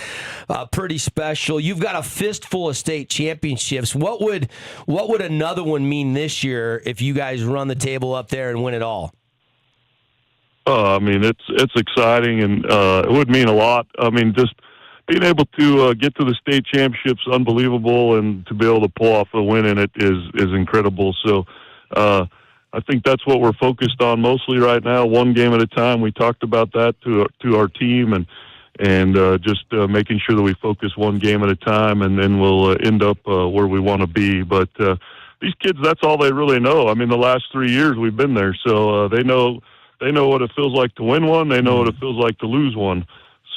pretty special. You've got a fistful of state championships. What would another one mean this year if you guys run the table up there and win it all? I mean, it's exciting, and it would mean a lot. I mean, just being able to get to the state championships, unbelievable, and to be able to pull off a win in it is incredible. So I think that's what we're focused on mostly right now, one game at a time. We talked about that to our team, and just making sure that we focus one game at a time, and then we'll end up where we want to be. But these kids, that's all they really know. I mean, the last 3 years we've been there, so they know what it feels like to win one. They know what it feels like to lose one.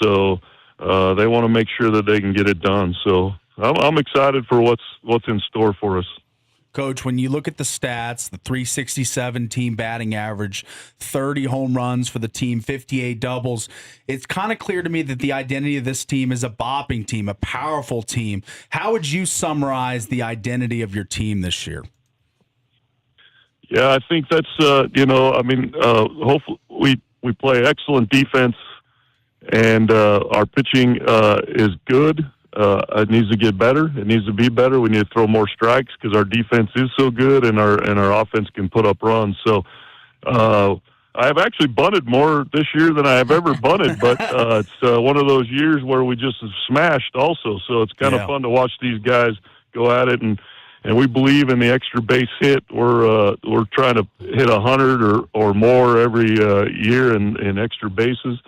So they want to make sure that they can get it done. So I'm excited for what's in store for us. Coach, when you look at the stats, the .367 team batting average, 30 home runs for the team, 58 doubles, it's kind of clear to me that the identity of this team is a bopping team, a powerful team. How would you summarize the identity of your team this year? Yeah, I think that's, hopefully we play excellent defense, and our pitching is good. It needs to get better. It needs to be better. We need to throw more strikes because our defense is so good, and our offense can put up runs. So I have actually bunted more this year than I have ever bunted, but it's one of those years where we just have smashed also. So it's kind of fun to watch these guys go at it, and we believe in the extra base hit. We're trying to hit 100 or more every year in extra bases.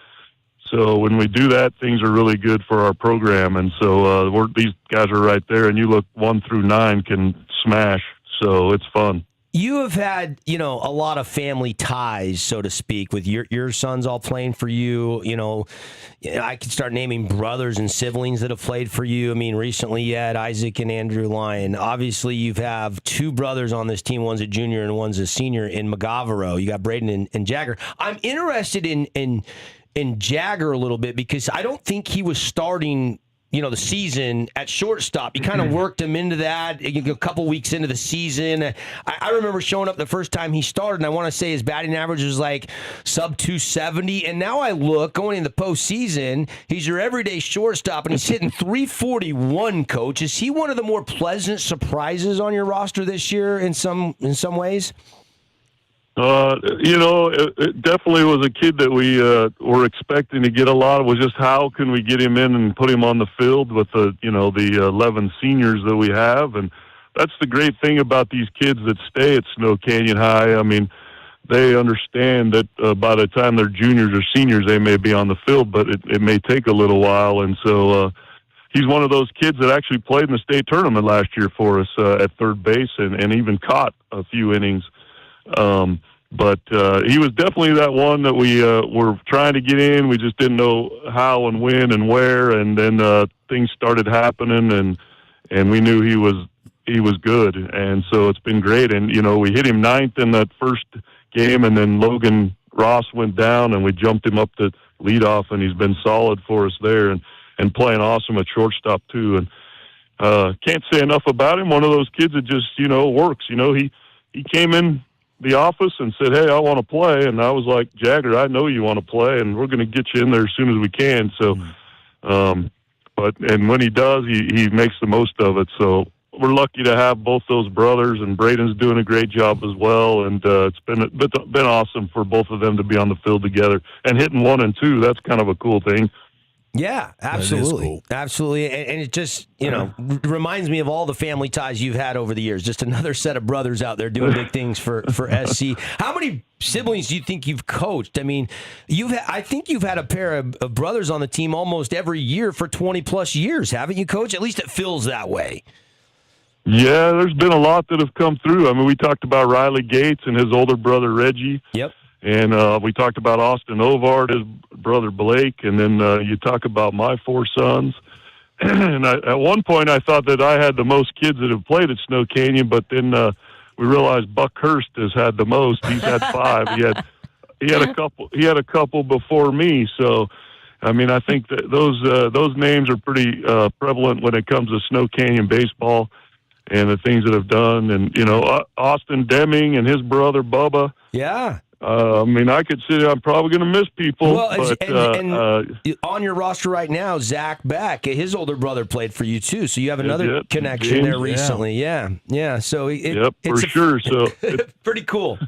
So when we do that, things are really good for our program. And so these guys are right there, and you look 1 through 9 can smash. So it's fun. You have had, a lot of family ties, so to speak, with your sons all playing for you. I could start naming brothers and siblings that have played for you. I mean, recently you had Isaac and Andrew Lyon. Obviously, you have 2 brothers on this team. One's a junior and one's a senior in McGavero. You got Braden and Jagger. I'm interested in Jagger a little bit because I don't think he was starting, the season at shortstop. You kind of worked him into that a couple weeks into the season. I remember showing up the first time he started, and I want to say his batting average was like sub 270. And now I look, going in the postseason, he's your everyday shortstop, and he's hitting 341, Coach. Is he one of the more pleasant surprises on your roster this year in some ways? It definitely was a kid that we were expecting to get a lot of. Was just how can we get him in and put him on the field with the 11 seniors that we have, and that's the great thing about these kids that stay at Snow Canyon High. I mean, they understand that by the time they're juniors or seniors, they may be on the field, but it may take a little while, and so. He's one of those kids that actually played in the state tournament last year for us at third base and even caught a few innings. But he was definitely that one that we were trying to get in. We just didn't know how and when and where, and then things started happening, and we knew he was good, and so it's been great. And we hit him 9th in that first game, and then Logan Ross went down, and we jumped him up to lead off, and he's been solid for us there, and playing awesome at shortstop too. And can't say enough about him. One of those kids that just works. He came in the office and said, "Hey, I want to play," and I was like, "Jagger, I know you want to play, and we're going to get you in there as soon as we can." So, and when he does, he makes the most of it. So we're lucky to have both those brothers, and Braden's doing a great job as well. And it's been awesome for both of them to be on the field together and hitting 1 and 2. That's kind of a cool thing. Yeah, absolutely. Cool. Absolutely. And it just, reminds me of all the family ties you've had over the years. Just another set of brothers out there doing big things for SC. How many siblings do you think you've coached? I mean, I think you've had a pair of brothers on the team almost every year for 20 plus years, haven't you, Coach? At least it feels that way. Yeah, there's been a lot that have come through. I mean, we talked about Riley Gates and his older brother, Reggie. Yep. And we talked about Austin Ovard, his brother Blake, and then you talk about my 4 sons. And at one point, I thought that I had the most kids that have played at Snow Canyon, but then we realized Buck Hurst has had the most. He's had 5. He had a couple before me. So, I mean, I think that those names are pretty prevalent when it comes to Snow Canyon baseball and the things that have done. And Austin Deming and his brother Bubba. Yeah. I mean, I could say I'm probably going to miss people. Well, but, on your roster right now, Zach Beck, his older brother played for you too, so you have another connection James, there recently. Yeah. So it's sure. So it's pretty cool.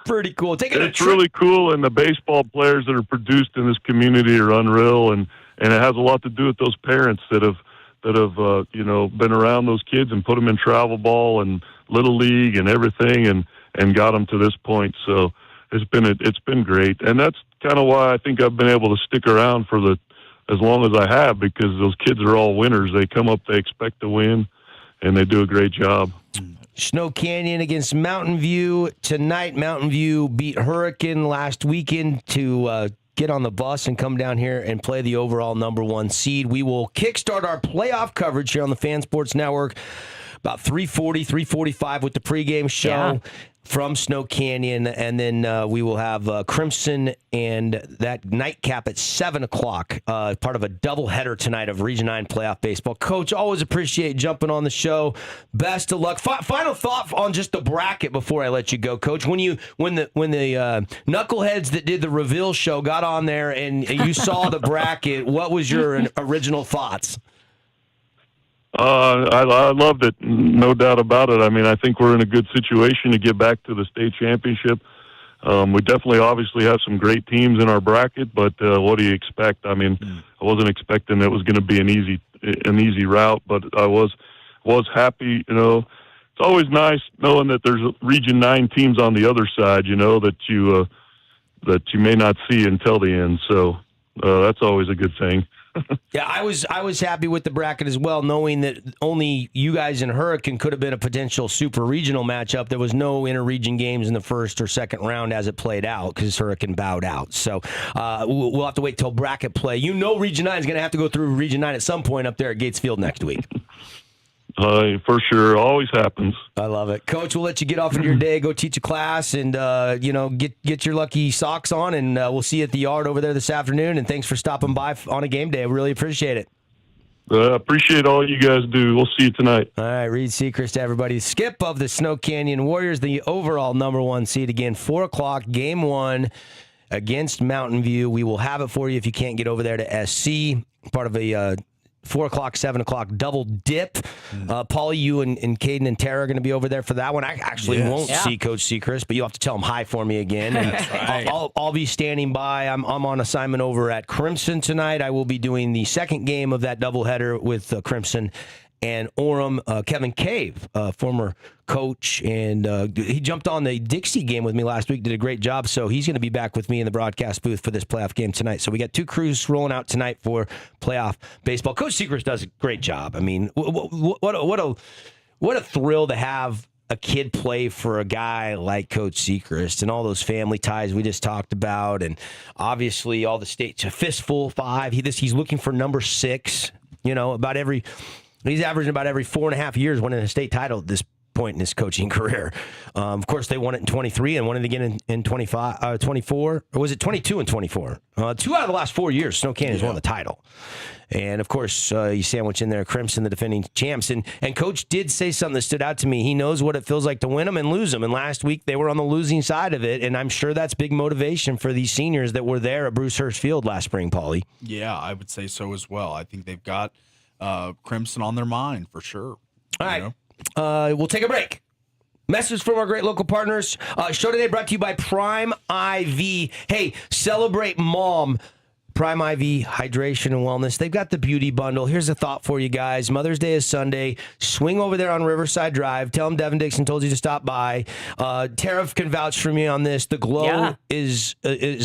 Pretty cool. It's really cool, and the baseball players that are produced in this community are unreal, and it has a lot to do with those parents that have been around those kids and put them in travel ball and little league and everything, and and got them to this point. So it's been great, and that's kind of why I think I've been able to stick around for as long as I have, because those kids are all winners. They come up, they expect to win, and they do a great job. Snow Canyon against Mountain View tonight. Mountain View beat Hurricane last weekend to get on the bus and come down here and play the overall #1 seed. We will kickstart our playoff coverage here on the Fan Sports Network about 3:40, 3:45 with the pregame show from Snow Canyon, and then we will have Crimson and that nightcap at 7 o'clock, part of a doubleheader tonight of Region 9 playoff baseball. Coach, always appreciate jumping on the show. Best of luck. Final thought on just the bracket before I let you go, Coach. When the knuckleheads that did the reveal show got on there and you saw the bracket, what was your original thoughts? I loved it, no doubt about it. I mean, I think we're in a good situation to get back to the state championship. We definitely obviously have some great teams in our bracket, but what do you expect? I mean, I wasn't expecting it was going to be an easy route, but I was happy. You know, it's always nice knowing that there's Region 9 teams on the other side, you know, that you may not see until the end. So that's always a good thing. Yeah, I was happy with the bracket as well, knowing that only you guys and Hurricane could have been a potential super regional matchup. There was no interregion games in the first or second round as it played out because Hurricane bowed out. So we'll have to wait till bracket play. You know, Region 9 is going to have to go through Region 9 at some point up there at Gates Field next week. For sure. Always happens. I love it. Coach, we'll let you get off in your day, go teach a class, and get your lucky socks on, and we'll see you at the yard over there this afternoon. And thanks for stopping by on a game day. I really appreciate it. Appreciate all you guys do. We'll see you tonight. All right, Reed Seacrest, everybody. Skip of the Snow Canyon Warriors, the overall #1 seed. Again, 4 o'clock, game 1 against Mountain View. We will have it for you if you can't get over there to SC. Part of a 4 o'clock, 7 o'clock double dip. Paulie, you and Caden and Tara are going to be over there for that one. I actually won't see Coach Seacrest, but you'll have to tell him hi for me again. And that's right. I'll be standing by. I'm on assignment over at Crimson tonight. I will be doing the second game of that doubleheader with Crimson and Orem. Kevin Cave, former coach, and he jumped on the Dixie game with me last week, did a great job, so he's going to be back with me in the broadcast booth for this playoff game tonight. So we got 2 crews rolling out tonight for playoff baseball. Coach Seacrest does a great job. I mean, what a thrill to have a kid play for a guy like Coach Seacrest and all those family ties we just talked about, and obviously all the states, a fistful 5. He's looking for number 6, you know, he's averaging about every 4.5 years winning a state title at this point in his coaching career. Of course, they won it in 23 and won it again in 24. Or was it 22 and 24? 2 out of the last 4 years, Snow Canyon has won the title. And, of course, you sandwich in there Crimson, the defending champs. And Coach did say something that stood out to me. He knows what it feels like to win them and lose them. And last week they were on the losing side of it. And I'm sure that's big motivation for these seniors that were there at Bruce Hurst Field last spring, Paulie. Yeah, I would say so as well. I think they've got Crimson on their mind for sure. All right. We'll take a break. Message from our great local partners. Show today brought to you by Prime IV. Hey, celebrate mom. Prime IV, hydration and wellness. They've got the beauty bundle. Here's a thought for you guys. Mother's Day is Sunday. Swing over there on Riverside Drive. Tell them Devin Dixon told you to stop by. Tara can vouch for me on this. The glow is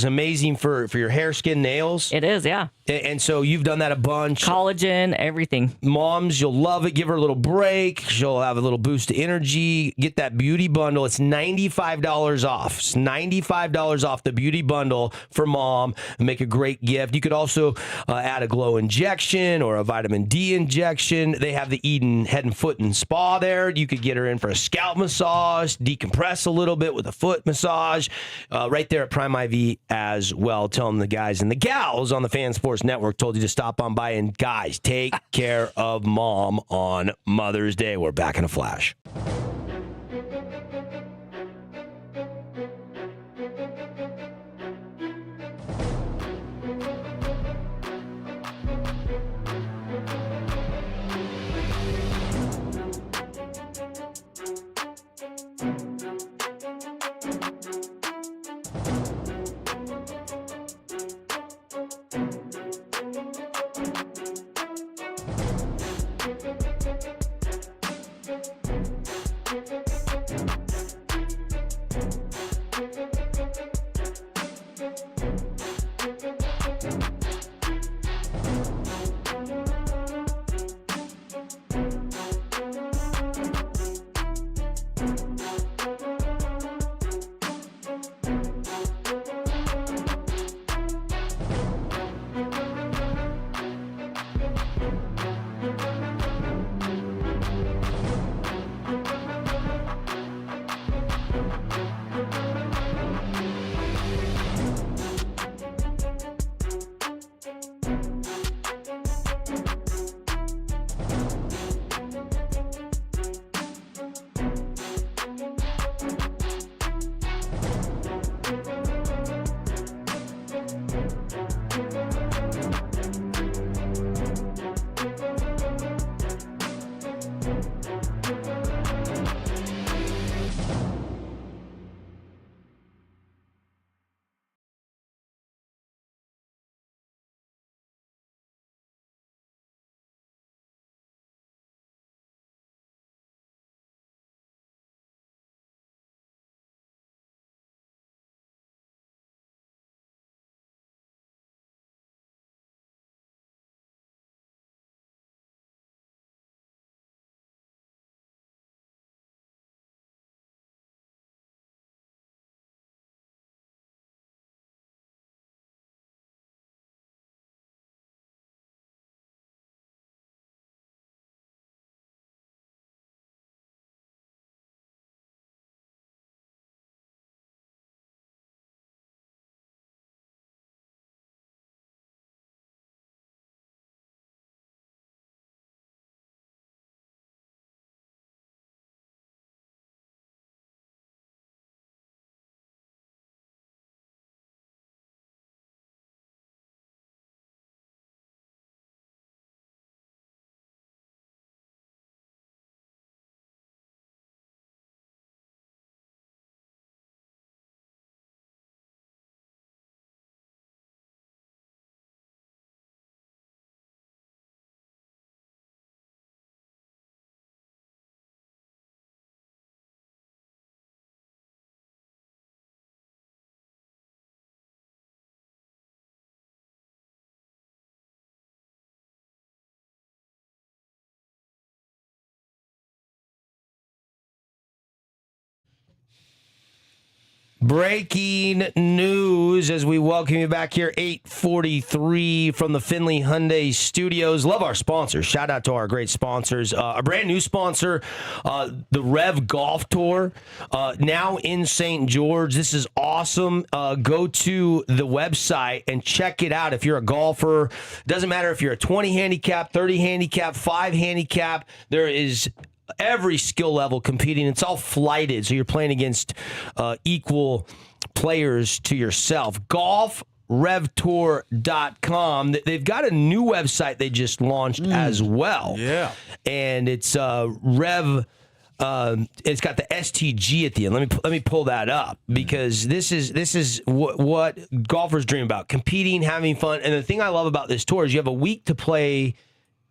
amazing for your hair, skin, nails. It is, yeah. And so you've done that a bunch. Collagen, everything. Moms, you'll love it. Give her a little break. She'll have a little boost of energy. Get that beauty bundle. It's $95 off. It's $95 off the beauty bundle for mom. Make a great gift. You could also add a glow injection or a vitamin D injection. They have the Eden Head and Foot and Spa there. You could get her in for a scalp massage, decompress a little bit with a foot massage, right there at Prime IV as well. Tell them the guys and the gals on the Fan Sports Network told you to stop on by. And guys, take care of mom on Mother's Day. We're back in a flash. Breaking news as we welcome you back here, 8:43 from the Findlay Hyundai Studios. Love our sponsors. Shout out to our great sponsors. A brand new sponsor, the Rev Golf Tour, now in St. George. This is awesome. Go to the website and check it out if you're a golfer. Doesn't matter if you're a 20 handicap, 30 handicap, 5 handicap. There is every skill level competing. It's all flighted, so you're playing against equal players to yourself. GolfRevTour.com. They've got a new website they just launched as well. Yeah. And it's Rev. It's got the STG at the end. Let me pull that up, because this is what golfers dream about: competing, having fun. And the thing I love about this tour is you have a week to play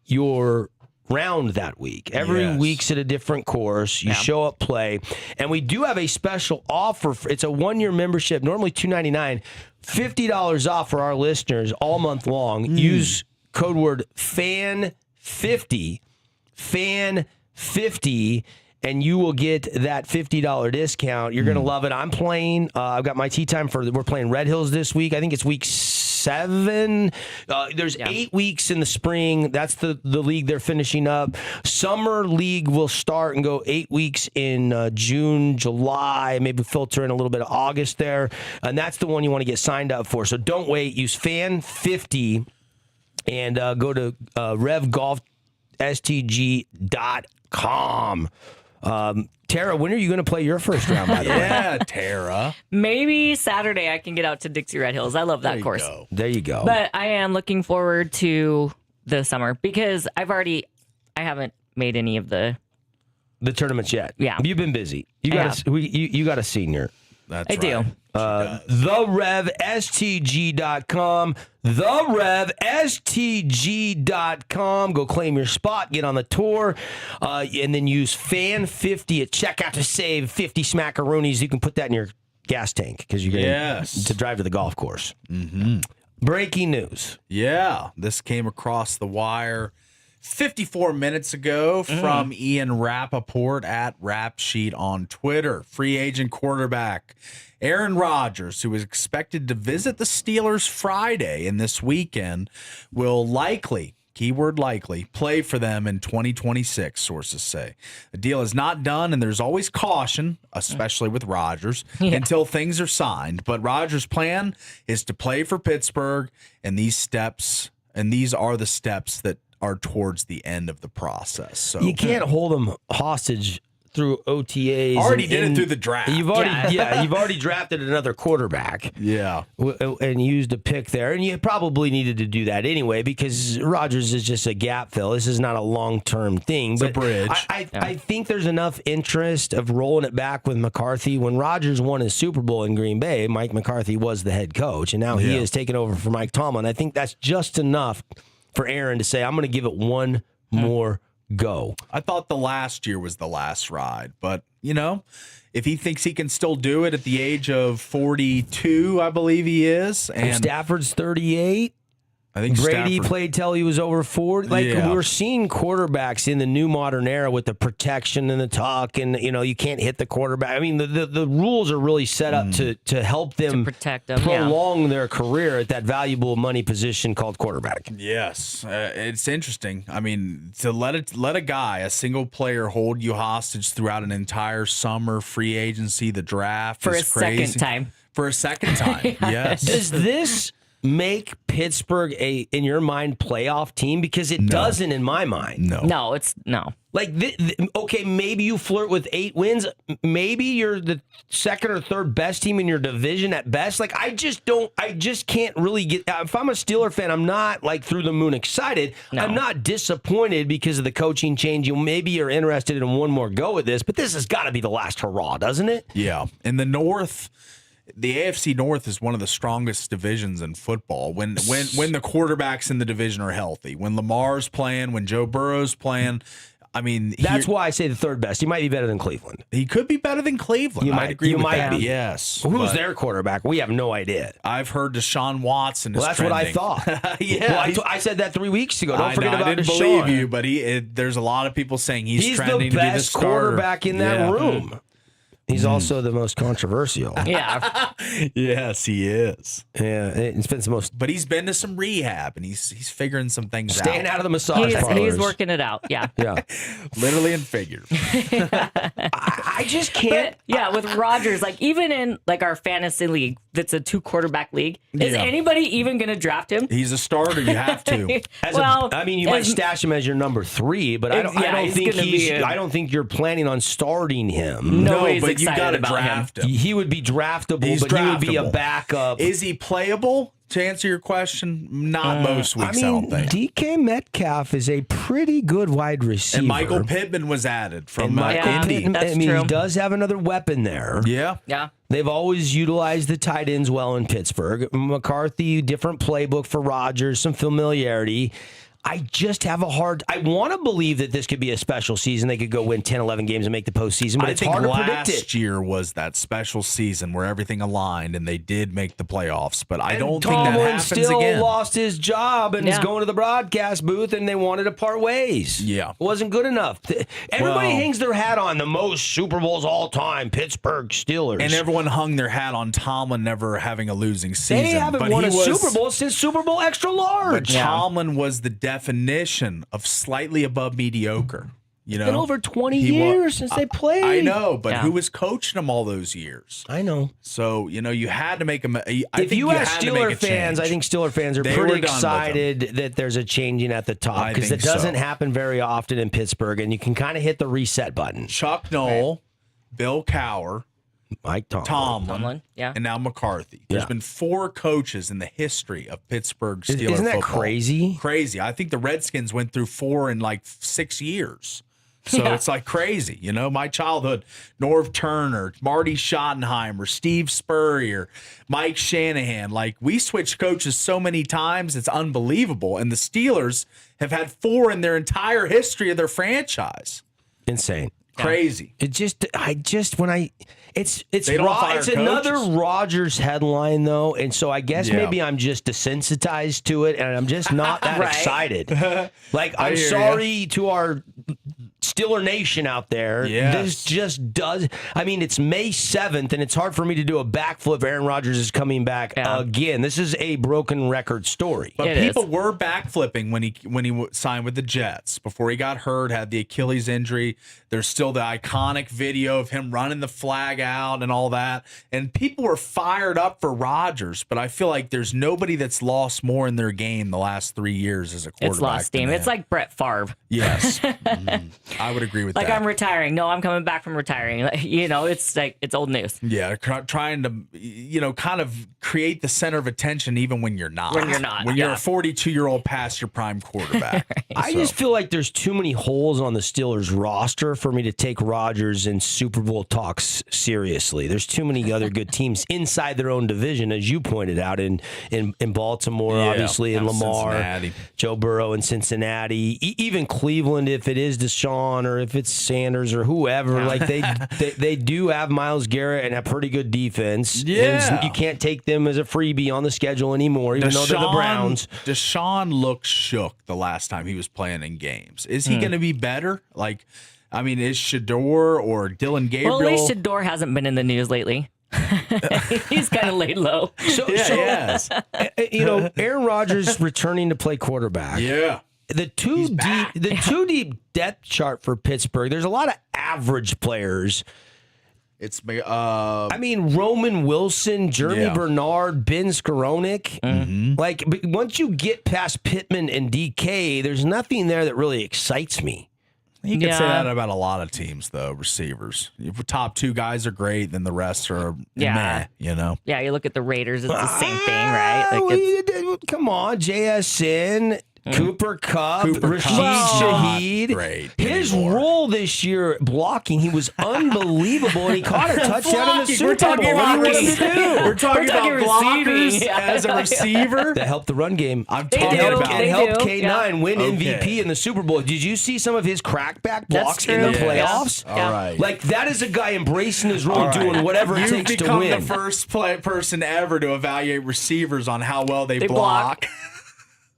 your round that week. Every week's at a different course. You show up, play, and we do have a special offer. It's a 1-year membership, normally $299, $50 off for our listeners all month long. Use code word FAN50, FAN50, and you will get that $50 discount. You're going to love it. I'm playing. I've got my tee time we're playing Red Hills this week. I think it's week 7. There's 8 weeks in the spring. That's the league they're finishing up. Summer league will start and go 8 weeks in June, July, maybe filter in a little bit of August there. And that's the one you want to get signed up for. So don't wait. Use FAN50 and go to RevGolfSTG.com. Tara, when are you going to play your first round, by the way? Yeah, Tara. Maybe Saturday I can get out to Dixie Red Hills. I love that course. There you go. But I am looking forward to the summer because I haven't made any of the tournaments yet. Yeah. You've been busy. You got a senior. That's I do. TheRevSTG.com. TheRevSTG.com. Go claim your spot. Get on the tour. And then use FAN50 at checkout to save 50 smackaroonies. You can put that in your gas tank because you're going to drive to the golf course. Mm-hmm. Breaking news. Yeah. This came across the wire 54 minutes ago from Ian Rappaport at Rap Sheet on Twitter. Free agent quarterback Aaron Rodgers, who is expected to visit the Steelers Friday and this weekend, will likely, keyword likely, play for them in 2026, sources say. The deal is not done, and there's always caution, especially with Rodgers, until things are signed. But Rodgers' plan is to play for Pittsburgh, and these are the steps that are towards the end of the process. So you can't hold them hostage through OTAs. Already did it through the draft. You've already drafted another quarterback. Yeah. And used a pick there. And you probably needed to do that anyway because Rodgers is just a gap fill. This is not a long-term thing. It's a bridge. I think there's enough interest of rolling it back with McCarthy. When Rodgers won his Super Bowl in Green Bay, Mike McCarthy was the head coach, and now he is taking over for Mike Tomlin. I think that's just enough for Aaron to say, I'm going to give it one more go. I thought the last year was the last ride, but if he thinks he can still do it at the age of 42, I believe he is, and Stafford's 38. I think Brady played till he was over 40. We're seeing quarterbacks in the new modern era with the protection and the tuck, and you can't hit the quarterback. I mean, the rules are really set up to help them to protect them, prolong their career at that valuable money position called quarterback. Yes, it's interesting. I mean, to let a single player hold you hostage throughout an entire summer, free agency, the draft for is crazy. For a second time, yes. Does this make Pittsburgh in your mind, playoff team? Because it doesn't in my mind. No, it's no. Like, okay, maybe you flirt with 8 wins. Maybe you're the second or third best team in your division at best. Like, I just can't really get. If I'm a Steeler fan, I'm not like through the moon excited. No. I'm not disappointed because of the coaching change. Maybe you're interested in one more go at this, but this has got to be the last hurrah, doesn't it? Yeah. In the North, the AFC North is one of the strongest divisions in football. When the quarterbacks in the division are healthy, when Lamar's playing, when Joe Burrow's playing. I mean, that's why I say the third best. He might be better than Cleveland. He could be better than Cleveland. I'd agree with that. Yes. Who's their quarterback? We have no idea. I've heard Deshaun Watson is that's trending. what I thought. I said that 3 weeks ago. Don't forget about I didn't Deshaun. believe you, but there's a lot of people saying he's trending the to be the best quarterback in that room. He's also the most controversial. Yeah. Yes, he is. Yeah, it's been the most. But he's been to some rehab and he's figuring some things Staying out. out of the massage parlors. He's working it out. Yeah. Yeah. Literally and figuratively. I just can't. But, yeah, with Rodgers, like even in like our fantasy league, that's a 2-quarterback league. Is anybody even going to draft him? He's a starter. You have to. You might stash him as your number 3, but I don't think you're planning on starting him. No, but you got to draft him. He would be draftable, He's but he would be a backup. Is he playable? To answer your question, not most weeks, I don't think. DK Metcalf is a pretty good wide receiver. And Michael Pittman was added from Indy. That's true. He does have another weapon there. Yeah. Yeah. They've always utilized the tight ends well in Pittsburgh. McCarthy, different playbook for Rodgers, some familiarity. I just have I want to believe that this could be a special season. They could go win 10, 11 games and make the postseason, but it's hard to predict it. Last year was that special season where everything aligned and they did make the playoffs, but I don't think that happens still again. Lost his job and is going to the broadcast booth, and they wanted to part ways. Yeah. It wasn't good enough. Everybody hangs their hat on the most Super Bowls all time, Pittsburgh Steelers. And everyone hung their hat on Tomlin never having a losing season. They haven't won a Super Bowl since Super Bowl extra large. But Tomlin was the definition of slightly above mediocre. You know, it's been over 20 years since they played. I know, but who was coaching them all those years? I know. So, you had to make them. If you ask Steeler fans, I think Steeler fans are pretty excited that there's a changing at the top because it doesn't happen very often in Pittsburgh, and you can kind of hit the reset button. Chuck Noll, Bill Cowher, Mike Tomlin, and now McCarthy. There's been 4 coaches in the history of Pittsburgh Steelers football. Isn't that crazy? Crazy. I think the Redskins went through 4 in like 6 years. So it's like crazy. My childhood, Norv Turner, Marty Schottenheimer, Steve Spurrier, Mike Shanahan. Like, we switched coaches so many times, it's unbelievable. And the Steelers have had 4 in their entire history of their franchise. Insane. Crazy. It's another Rodgers headline though, and so I guess maybe I'm just desensitized to it, and I'm just not that excited. Like, I'm sorry to our Steeler Nation out there. This just does. I mean, it's May 7th, and it's hard for me to do a backflip. Aaron Rodgers is coming back again. This is a broken record story. But people were backflipping when he signed with the Jets before he got hurt, had the Achilles injury. There's still the iconic video of him running the flag out and all that. And people were fired up for Rodgers, but I feel like there's nobody that's lost more in their game the last 3 years as a quarterback. It's lost steam. It's like Brett Favre. Yes. I would agree with that. Like, I'm retiring. No, I'm coming back from retiring. It's like, it's old news. Yeah, trying to, kind of create the center of attention even when you're not. When you're a 42-year-old past your prime quarterback. I just feel like there's too many holes on the Steelers roster for me to take Rodgers and Super Bowl talks seriously. There's too many other good teams inside their own division, as you pointed out, in Baltimore, obviously, in Lamar, Cincinnati. Joe Burrow in Cincinnati, even Cleveland, if it is Deshaun or if it's Sanders or whoever. Like, they do have Myles Garrett and a pretty good defense. Yeah. And you can't take them as a freebie on the schedule anymore, even though they're the Browns. Deshaun looked shook the last time he was playing in games. Is he going to be better? Like, I mean, is Shador or Dylan Gabriel? Well, at least Shador hasn't been in the news lately. He's kind of laid low. Yes. Aaron Rodgers returning to play quarterback. Yeah. The two deep depth chart for Pittsburgh. There's a lot of average players. It's Roman Wilson, Jeremy Bernard, Ben Skowronek. Mm-hmm. Like, but once you get past Pittman and DK, there's nothing there that really excites me. You can say that about a lot of teams, though. Receivers, if the top 2 guys are great, then the rest are meh. Yeah, you look at the Raiders; it's the same thing, right? Like, come on, JSN. Cooper Kupp, Rashid Shaheed. Great. His role this year blocking, he was unbelievable, and he caught a touchdown in the Super Bowl. What do you want him to do? We're talking about blockers as a receiver. That helped the run game. I'm talking about it helped K9 win MVP in the Super Bowl. Did you see some of his crackback blocks in the playoffs? Yeah. All right. Like, that is a guy embracing his role, doing whatever it takes to win. You've become the first person ever to evaluate receivers on how well they block.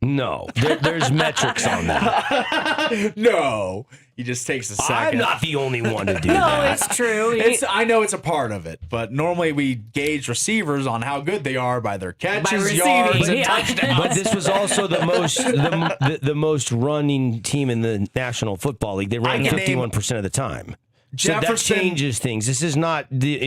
No, there's metrics on that. No, he just takes a second. I'm not the only one to do No, that. it's true. I know it's a part of it, but normally we gauge receivers on how good they are by their catches, receiving, yards, and yeah. touchdowns. But this was also the most the most running team in the National Football League. They ran 51% of the time. Jefferson, so that changes things. This is not the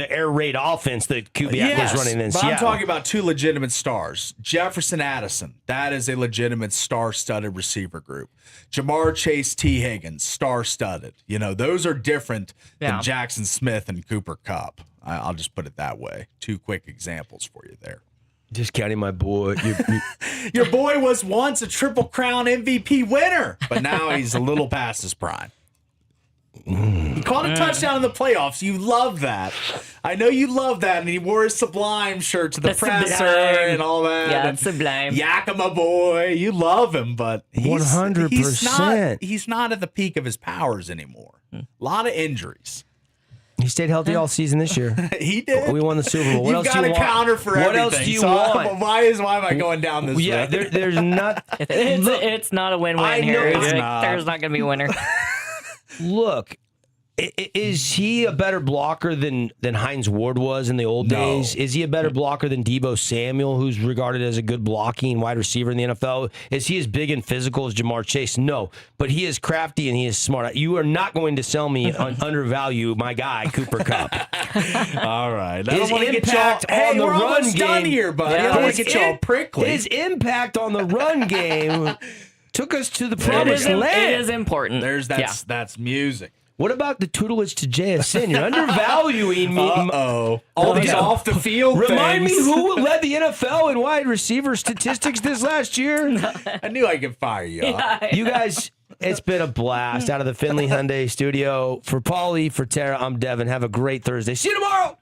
air raid offense that Kubiak was running in but Seattle. I'm talking about two legitimate stars. Jefferson Addison, that is a legitimate star-studded receiver group. Jamar Chase, T. Higgins, star-studded. Those are different than Jackson Smith and Cooper Kupp. I'll just put it that way. Two quick examples for you there. Just counting my boy. Your boy was once a Triple Crown MVP winner, but now he's a little past his prime. He caught a touchdown in the playoffs. You love that. I know you love that. And he wore his Sublime shirt to the presser Sublime. and all that. Yeah, and Sublime. Yakima boy. You love him, but 100%. He's not at the peak of his powers anymore. A lot of injuries. He stayed healthy all season this year. He did. We won the Super Bowl. What You've else got do you a want? counter for everything. What else do you so want? Why am I going down this Yeah, road? there's not. It's not a win-win I know here. it's There's not going to be a winner. Look, is he a better blocker than Hines Ward was in the old days? Is he a better blocker than Deebo Samuel, who's regarded as a good blocking wide receiver in the NFL? Is he as big and physical as Jamar Chase? No, but he is crafty and he is smart. You are not going to sell me undervalue my guy, Cooper Kupp. All right. His impact on the run game. Done here, buddy. I don't want to get y'all prickly. His impact on the run game took us to the promised land. It is important. That's music. What about the tutelage to JSN? You're undervaluing me. Uh-oh. All these off the field Remind me things. who led the NFL in wide receiver statistics this last year? I knew I could fire you up. You guys, it's been a blast out of the Finley Hyundai studio. For Paulie, for Tara, I'm Devin. Have a great Thursday. See you tomorrow.